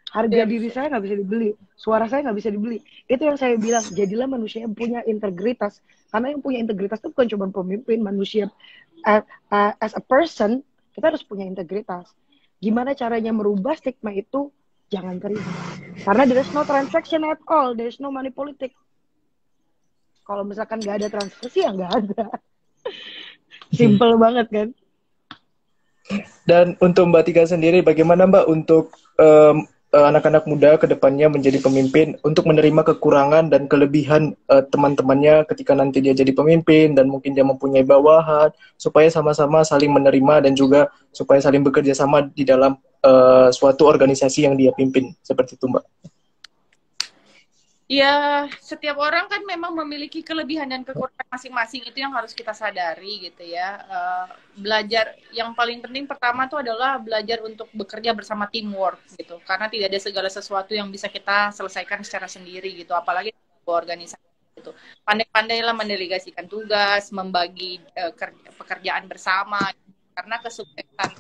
Harga diri saya nggak bisa dibeli, suara saya nggak bisa dibeli. Itu yang saya bilang, jadilah manusia yang punya integritas. Karena yang punya integritas itu bukan cuma pemimpin, manusia as a person, kita harus punya integritas. Gimana caranya merubah stigma itu? Jangan terima. Karena there is no transaction at all, there is no money politik. Kalau misalkan nggak ada transaksi, ya nggak ada. Simple banget kan? Dan untuk Mbak Tika sendiri, bagaimana Mbak untuk anak-anak muda ke depannya menjadi pemimpin untuk menerima kekurangan dan kelebihan teman-temannya ketika nanti dia jadi pemimpin dan mungkin dia mempunyai bawahan supaya sama-sama saling menerima dan juga supaya saling bekerja sama di dalam suatu organisasi yang dia pimpin seperti itu Mbak. Ya, setiap orang kan memang memiliki kelebihan dan kekurangan masing-masing, itu yang harus kita sadari gitu ya. Belajar yang paling penting pertama itu adalah belajar untuk bekerja bersama teamwork gitu, karena tidak ada segala sesuatu yang bisa kita selesaikan secara sendiri gitu, apalagi di sebuah organisasi gitu. Pandai-pandailah mendelegasikan tugas, membagi pekerjaan bersama, karena kesuksesan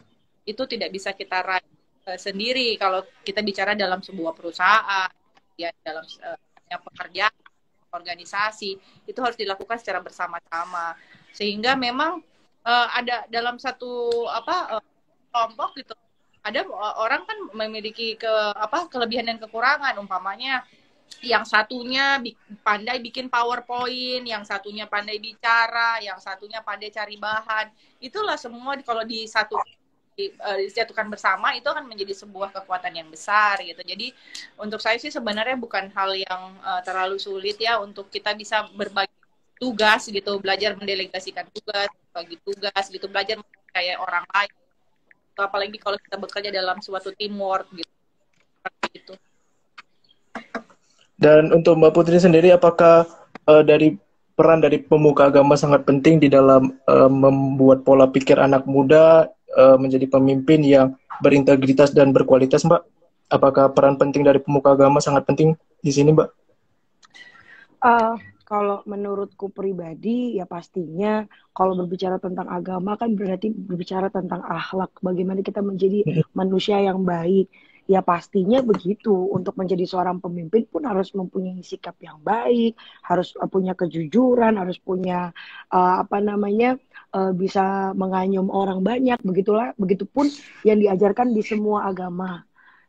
itu tidak bisa kita raih sendiri kalau kita bicara dalam sebuah perusahaan ya, dalam pekerjaan, organisasi, itu harus dilakukan secara bersama-sama. Sehingga memang ada dalam satu kelompok gitu, ada orang kan memiliki kelebihan dan kekurangan. Umpamanya yang satunya pandai bikin PowerPoint, yang satunya pandai bicara, yang satunya pandai cari bahan. Itulah semua kalau disatukan bersama itu akan menjadi sebuah kekuatan yang besar gitu. Jadi untuk saya sih sebenarnya bukan hal yang terlalu sulit ya untuk kita bisa berbagi tugas gitu, belajar mendelegasikan tugas, bagi tugas gitu, belajar mempercayai orang lain. Apalagi kalau kita bekerja dalam suatu teamwork gitu. Gitu. Dan untuk Mbak Putri sendiri, apakah dari peran dari pemuka agama sangat penting di dalam membuat pola pikir anak muda menjadi pemimpin yang berintegritas dan berkualitas, Mbak? Apakah peran penting dari pemuka agama sangat penting di sini, Mbak? Kalau menurutku pribadi, ya pastinya kalau berbicara tentang agama kan berarti berbicara tentang akhlak. Bagaimana kita menjadi manusia yang baik. Ya pastinya begitu. Untuk menjadi seorang pemimpin pun harus mempunyai sikap yang baik, harus punya kejujuran, harus punya bisa menganyum orang banyak. Begitupun yang diajarkan di semua agama.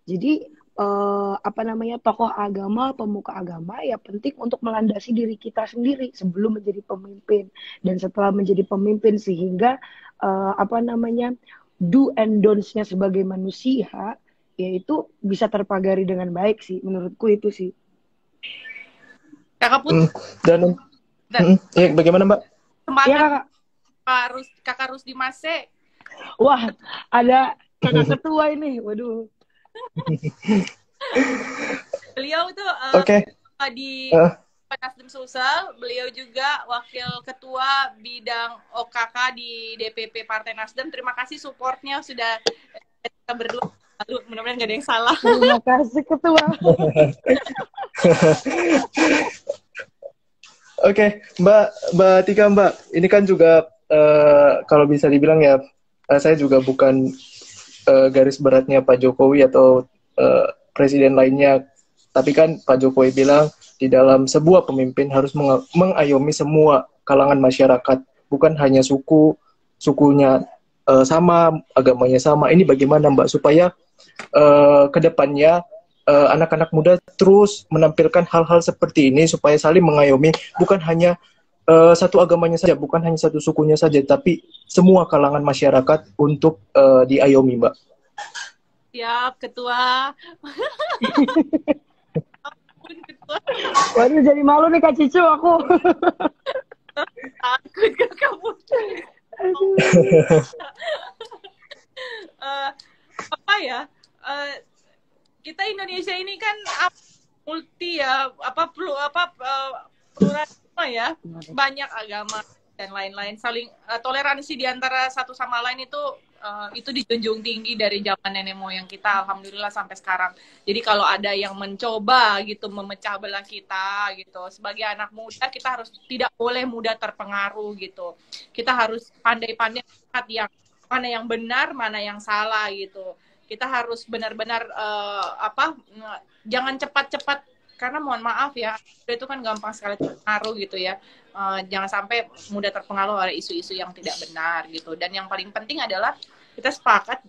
Jadi tokoh agama, pemuka agama ya penting untuk melandasi diri kita sendiri sebelum menjadi pemimpin dan setelah menjadi pemimpin, sehingga do and don'ts-nya sebagai manusia yaitu bisa terpagari dengan baik sih, menurutku itu sih. Kakak Putri ya, bagaimana Mbak? Semangat ya, Kakak Rusdi Mase. Wah, ada kakak ketua ini, waduh. Beliau tuh di Nasdem Sulsel, beliau juga wakil ketua bidang OKK di DPP Partai Nasdem. Terima kasih supportnya sudah kita berdua. Mudah-mudahan nggak ada yang salah. Terima kasih ketua. Oke, Mbak Tika, Mbak, ini kan juga kalau bisa dibilang ya, saya juga bukan garis beratnya Pak Jokowi atau presiden lainnya, tapi kan Pak Jokowi bilang di dalam sebuah pemimpin harus mengayomi semua kalangan masyarakat, bukan hanya sukunya sama, agamanya sama. Ini bagaimana Mbak supaya kedepannya anak-anak muda terus menampilkan hal-hal seperti ini supaya saling mengayomi, bukan hanya satu agamanya saja, bukan hanya satu sukunya saja, tapi semua kalangan masyarakat untuk diayomi, Mbak. Siap, Ketua. Waduh, jadi malu nih Kak Cicu aku. Takut ke kamu. Kita Indonesia ini kan multi ya, pluralisme ya, banyak agama dan lain-lain, saling toleransi di antara satu sama lain itu dijunjung tinggi dari zaman nenek moyang kita, alhamdulillah sampai sekarang. Jadi kalau ada yang mencoba gitu memecah belah kita gitu, sebagai anak muda kita harus tidak boleh mudah terpengaruh gitu. Kita harus pandai-pandai lihat yang mana yang benar, mana yang salah gitu. Kita harus benar-benar jangan cepat-cepat, karena mohon maaf ya, itu kan gampang sekali terpengaruh gitu ya. Jangan sampai mudah terpengaruh oleh isu-isu yang tidak benar gitu. Dan yang paling penting adalah kita sepakat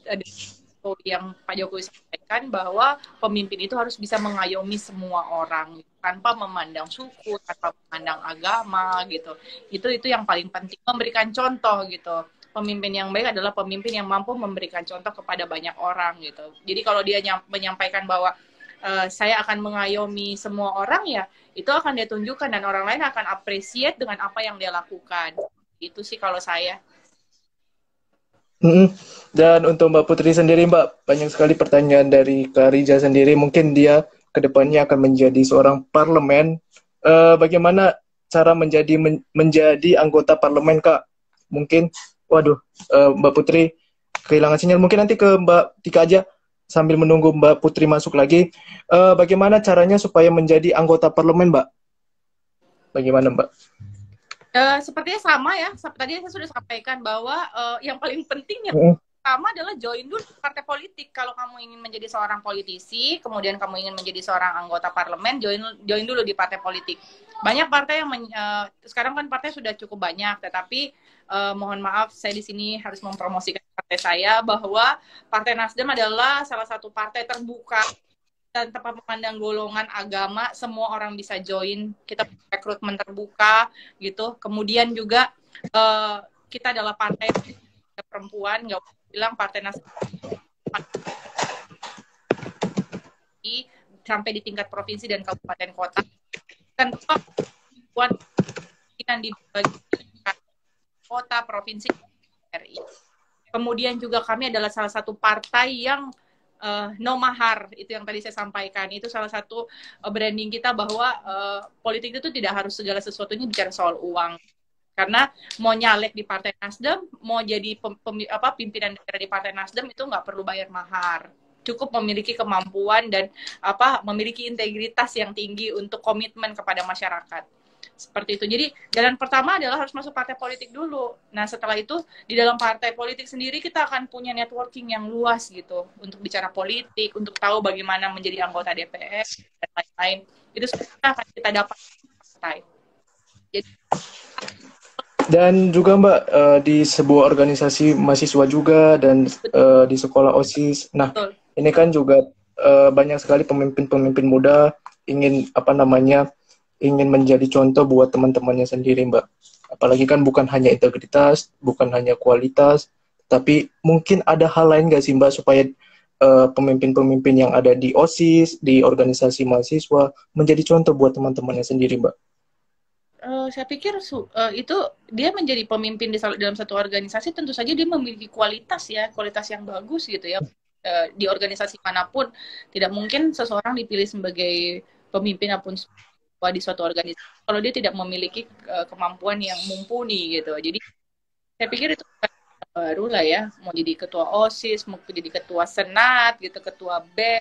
yang Pak Jokowi sampaikan bahwa pemimpin itu harus bisa mengayomi semua orang tanpa memandang suku, tanpa memandang agama gitu. Itu yang paling penting, memberikan contoh gitu. pemimpin yang baik adalah pemimpin yang mampu memberikan contoh kepada banyak orang gitu. Jadi kalau dia menyampaikan bahwa saya akan mengayomi semua orang, ya itu akan dia tunjukkan dan orang lain akan appreciate dengan apa yang dia lakukan. Itu sih kalau saya. Dan untuk Mbak Putri sendiri, Mbak, banyak sekali pertanyaan dari Kak Riza sendiri. Mungkin dia kedepannya akan menjadi seorang parlemen. Bagaimana cara menjadi anggota parlemen, Kak? Mungkin, waduh, Mbak Putri kehilangan sinyal. Mungkin nanti ke Mbak Tika aja sambil menunggu Mbak Putri masuk lagi. Bagaimana caranya supaya menjadi anggota parlemen, Mbak? Bagaimana, Mbak? Sepertinya sama ya. Tadi saya sudah sampaikan bahwa yang paling penting yang pertama adalah join dulu partai politik. Kalau kamu ingin menjadi seorang politisi, kemudian kamu ingin menjadi seorang anggota parlemen, join dulu di partai politik. Banyak partai yang sekarang kan partai sudah cukup banyak, tetapi mohon maaf saya di sini harus mempromosikan partai saya bahwa Partai Nasdem adalah salah satu partai terbuka dan tanpa memandang golongan agama, semua orang bisa join. Kita rekrutmen terbuka gitu. Kemudian juga kita adalah partai perempuan, nggak usah bilang Partai Nasdem sampai di tingkat provinsi dan kabupaten kota. Dan buat di kota, provinsi, RI. Kemudian juga kami adalah salah satu partai yang no mahar, itu yang tadi saya sampaikan. Itu salah satu branding kita bahwa politik itu tidak harus segala sesuatunya bicara soal uang. Karena mau nyalek di Partai Nasdem, mau jadi pimpinan daerah di Partai Nasdem itu nggak perlu bayar mahar. Cukup memiliki kemampuan dan memiliki integritas yang tinggi untuk komitmen kepada masyarakat. Seperti itu. Jadi jalan pertama adalah harus masuk partai politik dulu. Nah setelah itu di dalam partai politik sendiri kita akan punya networking yang luas gitu untuk bicara politik, untuk tahu bagaimana menjadi anggota DPR dan lain-lain. Itu semua akan kita dapat di partai. Jadi, dan juga Mbak di sebuah organisasi mahasiswa juga dan di sekolah OSIS. Nah betul. Ini kan juga banyak sekali pemimpin-pemimpin muda ingin ingin menjadi contoh buat teman-temannya sendiri, Mbak. Apalagi kan bukan hanya integritas, bukan hanya kualitas, tapi mungkin ada hal lain nggak sih, Mbak, supaya pemimpin-pemimpin yang ada di OSIS, di organisasi mahasiswa, menjadi contoh buat teman-temannya sendiri, Mbak? Saya pikir itu dia menjadi pemimpin dalam satu organisasi, tentu saja dia memiliki kualitas yang bagus gitu ya. Di organisasi manapun, tidak mungkin seseorang dipilih sebagai pemimpin apapun di suatu organisasi kalau dia tidak memiliki kemampuan yang mumpuni gitu. Jadi saya pikir itu baru lah ya, mau jadi ketua OSIS, mau jadi ketua senat gitu, ketua BEM,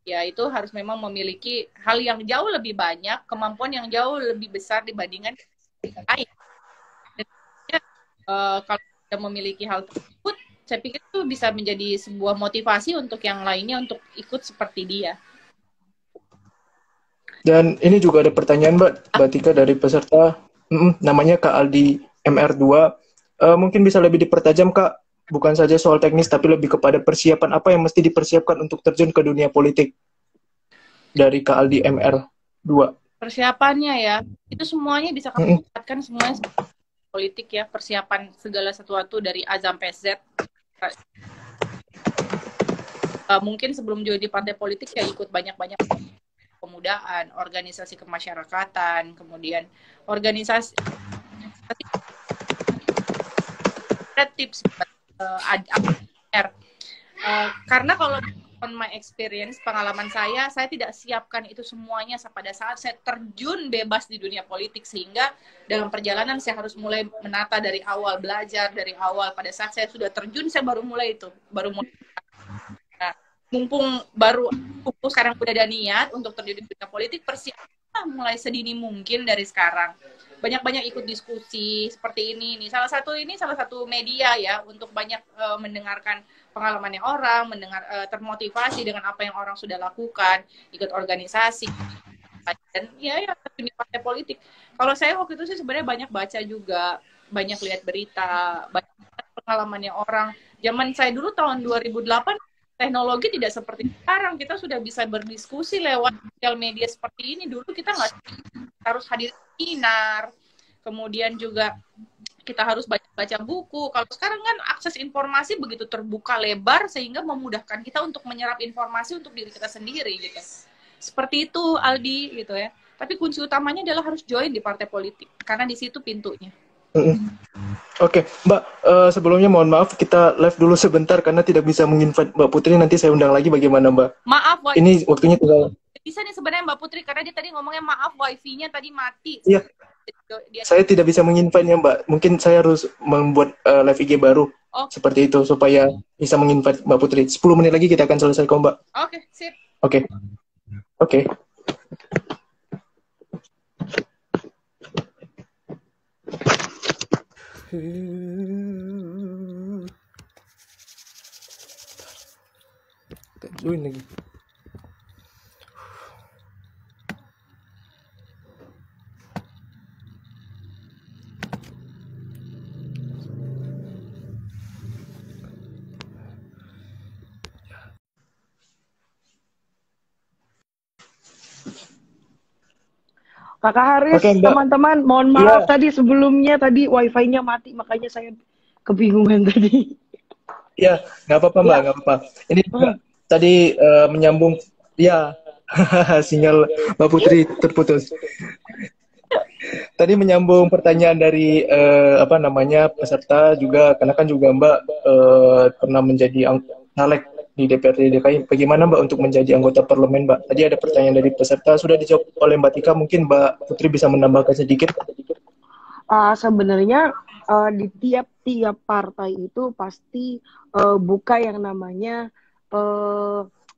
ya itu harus memang memiliki hal yang jauh lebih banyak, kemampuan yang jauh lebih besar dibandingkan lain. Kalau tidak memiliki hal tersebut, saya pikir itu bisa menjadi sebuah motivasi untuk yang lainnya untuk ikut seperti dia. Dan ini juga ada pertanyaan Mbak Tika dari peserta, namanya Kak Aldi MR2. Mungkin bisa lebih dipertajam Kak, bukan saja soal teknis tapi lebih kepada persiapan apa yang mesti dipersiapkan untuk terjun ke dunia politik. Dari Kak Aldi MR2. Persiapannya ya, itu semuanya bisa kami dapatkan semuanya politik ya, persiapan segala sesuatu dari A sampai Z. Mungkin sebelum jadi partai politik ya ikut banyak-banyak pemudaan, organisasi kemasyarakatan, kemudian organisasi tips karena kalau on my experience, pengalaman saya tidak siapkan itu semuanya pada saat saya terjun bebas di dunia politik, sehingga dalam perjalanan saya harus mulai menata dari awal, belajar dari awal. Pada saat saya sudah terjun, saya baru mulai. Nah, mumpung baru sekarang udah ada niat untuk terjun di dunia politik, persiapan mulai sedini mungkin dari sekarang. Banyak-banyak ikut diskusi seperti ini nih. Salah satu media ya untuk banyak mendengarkan pengalamannya orang, termotivasi dengan apa yang orang sudah lakukan, ikut organisasi dan ya dunia partai politik. Kalau saya waktu itu sih sebenarnya banyak baca juga, banyak lihat berita, banyak pengalamannya orang. Zaman saya dulu tahun 2008 teknologi tidak seperti sekarang, kita sudah bisa berdiskusi lewat sosial media seperti ini. Dulu kita nggak harus hadir seminar, kemudian juga kita harus baca buku. Kalau sekarang kan akses informasi begitu terbuka lebar sehingga memudahkan kita untuk menyerap informasi untuk diri kita sendiri gitu. Seperti itu Aldi gitu ya. Tapi kunci utamanya adalah harus join di partai politik karena di situ pintunya. Oke, Mbak, sebelumnya mohon maaf kita live dulu sebentar karena tidak bisa menginvite Mbak Putri, nanti saya undang lagi bagaimana Mbak? Maaf, ini waktunya tinggal. Bisa nih sebenarnya Mbak Putri karena dia tadi ngomongnya maaf wifi-nya tadi mati. Iya. Saya tidak bisa menginvite-nya Mbak. Mungkin saya harus membuat live IG baru. Seperti itu supaya bisa menginvite Mbak Putri. 10 menit lagi kita akan selesai kok Mbak. Oke, sip. Oke. Kita join lagi. Kakak Haris, teman-teman, mohon maaf tadi sebelumnya tadi wifi-nya mati, makanya saya kebingungan tadi. Iya, nggak apa-apa Mbak, nggak apa-apa. Ini tadi menyambung, ya sinyal Mbak Putri terputus. Tadi menyambung pertanyaan dari peserta juga, karena kan juga Mbak pernah menjadi caleg di DPRD DKI. Bagaimana Mbak untuk menjadi anggota parlemen Mbak? Tadi ada pertanyaan dari peserta, sudah dijawab oleh Mbak Tika, mungkin Mbak Putri bisa menambahkan sedikit. Sebenarnya di tiap-tiap partai itu pasti buka yang namanya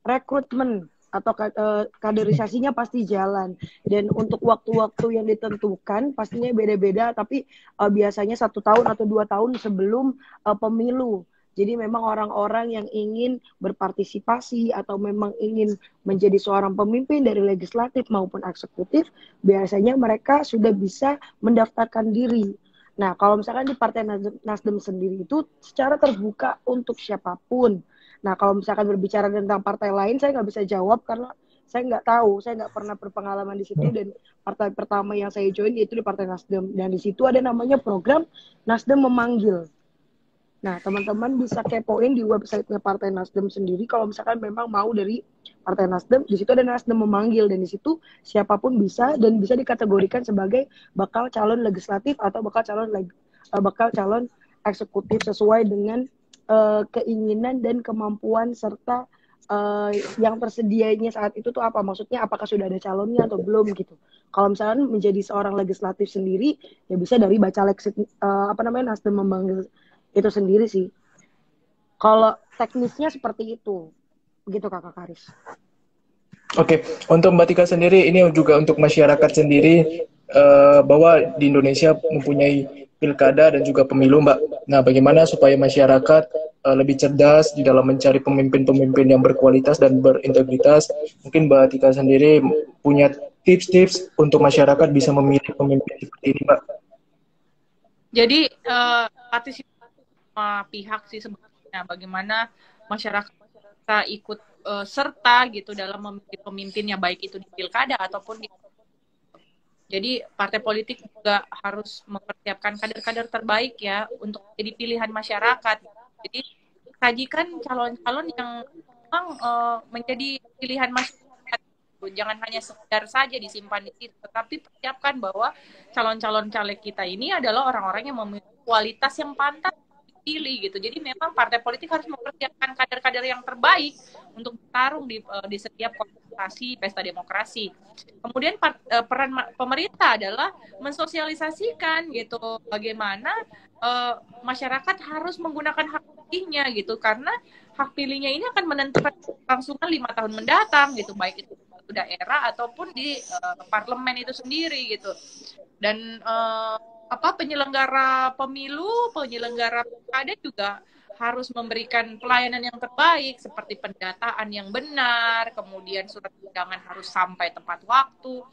rekrutmen atau kaderisasinya pasti jalan, dan untuk waktu-waktu yang ditentukan pastinya beda-beda, tapi biasanya 1 tahun atau 2 tahun sebelum pemilu. Jadi memang orang-orang yang ingin berpartisipasi atau memang ingin menjadi seorang pemimpin dari legislatif maupun eksekutif, biasanya mereka sudah bisa mendaftarkan diri. Nah, kalau misalkan di Partai Nasdem sendiri itu secara terbuka untuk siapapun. Nah, kalau misalkan berbicara tentang partai lain, saya nggak bisa jawab karena saya nggak tahu, saya nggak pernah berpengalaman di situ, dan partai pertama yang saya join yaitu di Partai Nasdem. Dan di situ ada namanya program Nasdem Memanggil. Nah, teman-teman bisa kepoin di websitenya Partai Nasdem sendiri. Kalau misalkan memang mau dari Partai Nasdem, di situ ada Nasdem Memanggil, dan di situ siapapun bisa, dan bisa dikategorikan sebagai bakal calon legislatif atau bakal calon eksekutif sesuai dengan keinginan dan kemampuan serta yang tersedianya saat itu tuh apa, maksudnya apakah sudah ada calonnya atau belum gitu. Kalau misalkan menjadi seorang legislatif sendiri, ya bisa dari bacalek Nasdem Memanggil itu sendiri sih. Kalau teknisnya seperti itu, begitu Kakak Karis. Oke, untuk Mbak Tika sendiri, ini juga untuk masyarakat sendiri, bahwa di Indonesia mempunyai pilkada dan juga pemilu Mbak. Nah, bagaimana supaya masyarakat lebih cerdas di dalam mencari pemimpin-pemimpin yang berkualitas dan berintegritas? Mungkin Mbak Tika sendiri punya tips-tips untuk masyarakat bisa memilih pemimpin seperti ini Mbak. Jadi partisipasi pihak sih sebenarnya, bagaimana masyarakat bisa ikut serta gitu dalam memilih pemimpinnya, baik itu di pilkada ataupun di. Jadi partai politik juga harus mempersiapkan kader-kader terbaik ya untuk jadi pilihan masyarakat. Jadi sajikan calon-calon yang memang menjadi pilihan masyarakat. Jangan hanya sekedar saja disimpan di situ, tetapi persiapkan bahwa calon-calon caleg kita ini adalah orang-orang yang memiliki kualitas yang pantas pilih gitu. Jadi memang partai politik harus mempersiapkan kader-kader yang terbaik untuk bertarung di setiap kontestasi pesta demokrasi. Kemudian peran pemerintah adalah mensosialisasikan gitu bagaimana masyarakat harus menggunakan hak pilihnya gitu, karena hak pilihnya ini akan menentukan kelangsungan 5 tahun mendatang gitu, baik itu di daerah ataupun di parlemen itu sendiri gitu. Dan penyelenggara pemilu, penyelenggara pilkada juga harus memberikan pelayanan yang terbaik seperti pendataan yang benar, kemudian surat undangan harus sampai tepat waktu.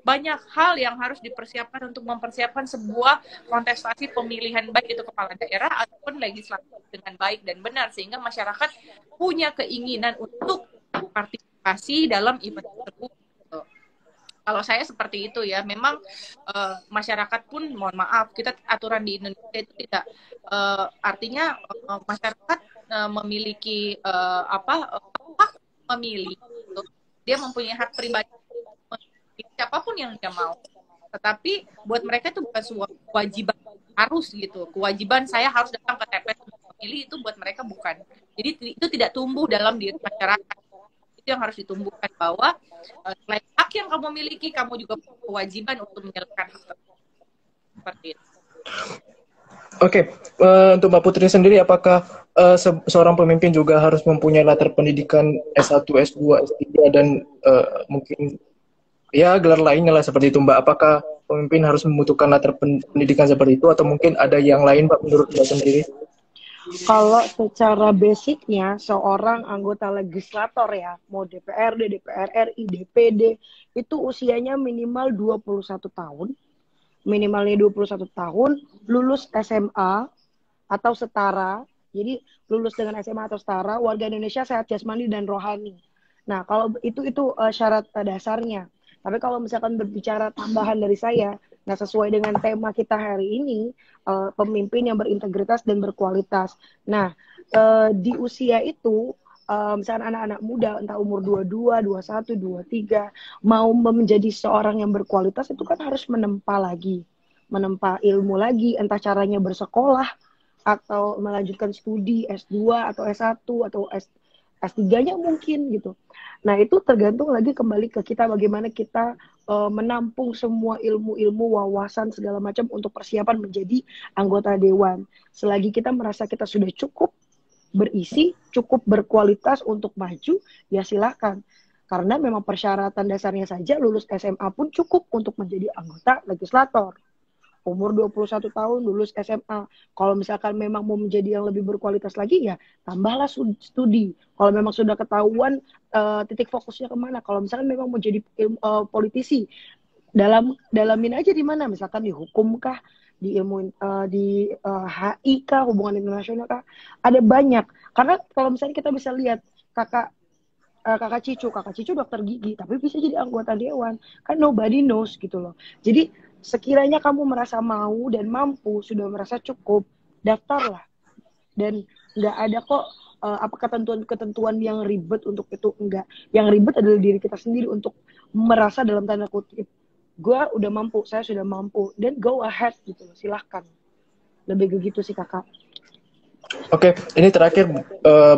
Banyak hal yang harus dipersiapkan untuk mempersiapkan sebuah kontestasi pemilihan baik itu kepala daerah ataupun legislatif dengan baik dan benar, sehingga masyarakat punya keinginan untuk partisipasi dalam event tersebut. Kalau saya seperti itu ya, memang masyarakat pun, mohon maaf, kita aturan di Indonesia itu tidak artinya masyarakat memiliki hak memilih, gitu. Dia mempunyai hak pribadi memilih siapapun yang dia mau. Tetapi buat mereka itu bukan sebuah kewajiban harus gitu. Kewajiban saya harus datang ke TPS untuk memilih itu buat mereka bukan. Jadi itu tidak tumbuh dalam diri masyarakat. Itu yang harus ditumbuhkan bahwa selain hak yang kamu miliki, kamu juga punya kewajiban untuk menyalurkan hak tersebut. Seperti itu. Oke, untuk Mbak Putri sendiri, apakah seorang pemimpin juga harus mempunyai latar pendidikan S1, S2, S3, dan mungkin ya gelar lainnya lah seperti itu, Mbak? Apakah pemimpin harus membutuhkan latar pendidikan seperti itu, atau mungkin ada yang lain, Mbak, menurut Mbak sendiri? Kalau secara basicnya seorang anggota legislator ya, mau DPRD, DPR RI, DPD, itu usianya minimal 21 tahun. Minimalnya 21 tahun, lulus SMA atau setara. Jadi lulus dengan SMA atau setara, warga Indonesia sehat jasmani dan rohani. Nah, kalau itu syarat dasarnya. Tapi kalau misalkan berbicara tambahan dari saya, nah sesuai dengan tema kita hari ini, pemimpin yang berintegritas dan berkualitas. Nah, di usia itu, misalkan anak-anak muda, entah umur 22, 21, 23, mau menjadi seorang yang berkualitas, itu kan harus menempa ilmu lagi, entah caranya bersekolah, atau melanjutkan studi S2 atau S1 atau S3-nya mungkin gitu. Nah, itu tergantung lagi kembali ke kita bagaimana kita menampung semua ilmu-ilmu, wawasan segala macam untuk persiapan menjadi anggota dewan. Selagi kita merasa kita sudah cukup berisi, cukup berkualitas untuk maju, ya silakan. Karena memang persyaratan dasarnya saja lulus SMA pun cukup untuk menjadi anggota legislator. Umur 21 tahun, lulus SMA. Kalau misalkan memang mau menjadi yang lebih berkualitas lagi, ya tambahlah studi. Kalau memang sudah ketahuan titik fokusnya kemana. Kalau misalkan memang mau jadi politisi, dalamin aja di mana. Misalkan di hukum kah, di ilmu di HI kah, hubungan internasional kah. Ada banyak. Karena kalau misalnya kita bisa lihat kakak Cicu dokter gigi, tapi bisa jadi anggota dewan. Kan nobody knows gitu loh. Jadi sekiranya kamu merasa mau dan mampu, sudah merasa cukup, daftarlah. Dan nggak ada kok apa ketentuan-ketentuan yang ribet untuk itu, enggak. Yang ribet adalah diri kita sendiri untuk merasa dalam tanda kutip, gue udah mampu, saya sudah mampu, dan go ahead gitu loh, silahkan. Lebih begitu sih kakak. Oke, ini terakhir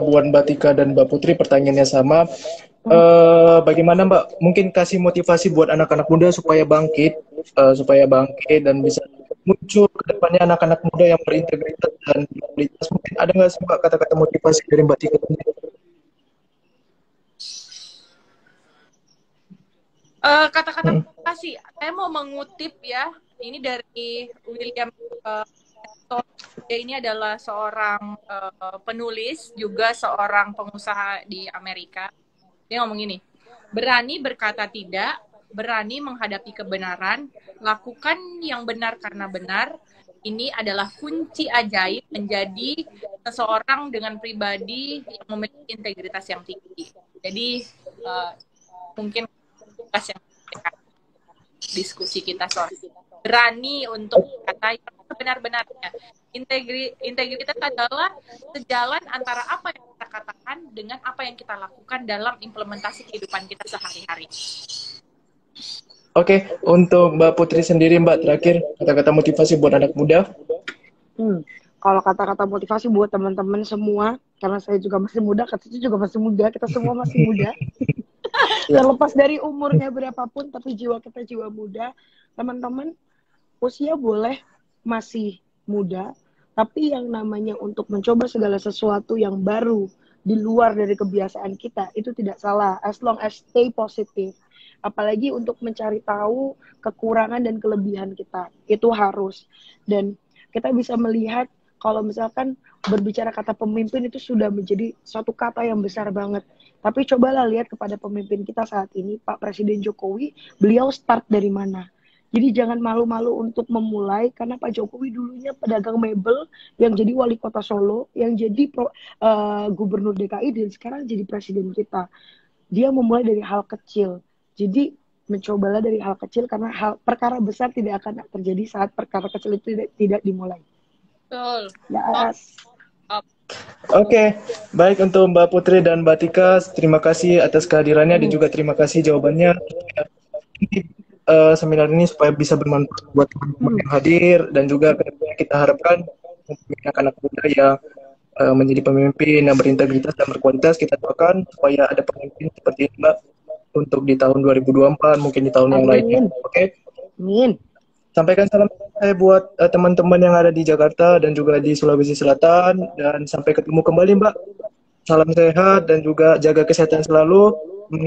buat Mbak Tika dan Mbak Putri, pertanyaannya sama. Bagaimana Mbak mungkin kasih motivasi buat anak-anak muda supaya bangkit dan bisa muncul ke depannya anak-anak muda yang berintegritas dan berkualitas. Mungkin ada nggak sih Mbak kata-kata motivasi dari Mbak Tika? Kata-kata motivasi, saya mau mengutip ya, ini dari William. Dia ini adalah seorang penulis, juga seorang pengusaha di Amerika. Dia ngomong gini, berani berkata tidak, berani menghadapi kebenaran, lakukan yang benar karena benar. Ini adalah kunci ajaib menjadi seseorang dengan pribadi yang memiliki integritas yang tinggi. Jadi mungkin yang diskusi kita soal berani untuk kata yang sebenar-benarnya. Integritas adalah sejalan antara apa yang kita katakan dengan apa yang kita lakukan dalam implementasi kehidupan kita sehari-hari. Oke, untuk Mbak Putri sendiri, Mbak, terakhir kata-kata motivasi buat anak muda. Kalau kata-kata motivasi buat teman-teman semua, karena saya juga masih muda, Kak Cici juga masih muda, kita semua masih muda. Terlepas dari umurnya berapapun, tapi jiwa kita jiwa muda. Teman-teman, usia boleh masih muda, tapi yang namanya untuk mencoba segala sesuatu yang baru di luar dari kebiasaan kita, itu tidak salah, as long as stay positive. Apalagi untuk mencari tahu kekurangan dan kelebihan kita, itu harus. Dan kita bisa melihat kalau misalkan berbicara kata pemimpin itu sudah menjadi suatu kata yang besar banget. Tapi cobalah lihat kepada pemimpin kita saat ini, Pak Presiden Jokowi, beliau start dari mana? Jadi jangan malu-malu untuk memulai, karena Pak Jokowi dulunya pedagang mebel, yang jadi wali kota Solo, yang jadi gubernur DKI, dan sekarang jadi presiden kita. Dia memulai dari hal kecil. Jadi mencobalah dari hal kecil karena perkara besar tidak akan terjadi saat perkara kecil itu tidak dimulai. Betul. Yes. Oke, baik untuk Mbak Putri dan Mbak Tika, terima kasih atas kehadirannya dan juga terima kasih jawabannya. Seminar ini supaya bisa bermanfaat buat teman-teman yang hadir dan juga kita harapkan anak-anak muda yang menjadi pemimpin yang berintegritas dan berkualitas. Kita doakan supaya ada pemimpin seperti Mbak untuk di tahun 2024 mungkin di tahun yang lainnya. Oke. Amin. Sampaikan salam saya buat teman-teman yang ada di Jakarta dan juga di Sulawesi Selatan, dan sampai ketemu kembali Mbak. Salam sehat dan juga jaga kesehatan selalu,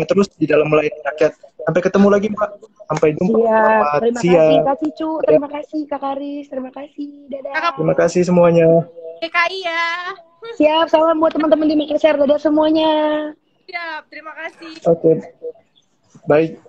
terus di dalam melayani rakyat. Sampai ketemu lagi Mbak. Sampai jumpa. Siap. Terima siang. kasih Kak Cicu, terima kasih Kak Karis, terima kasih. Dadah. Terima kasih semuanya. DKI ya. Siap, salam buat teman-teman di Makassar. Dadah semuanya. Siap, terima kasih. Oke. Baik.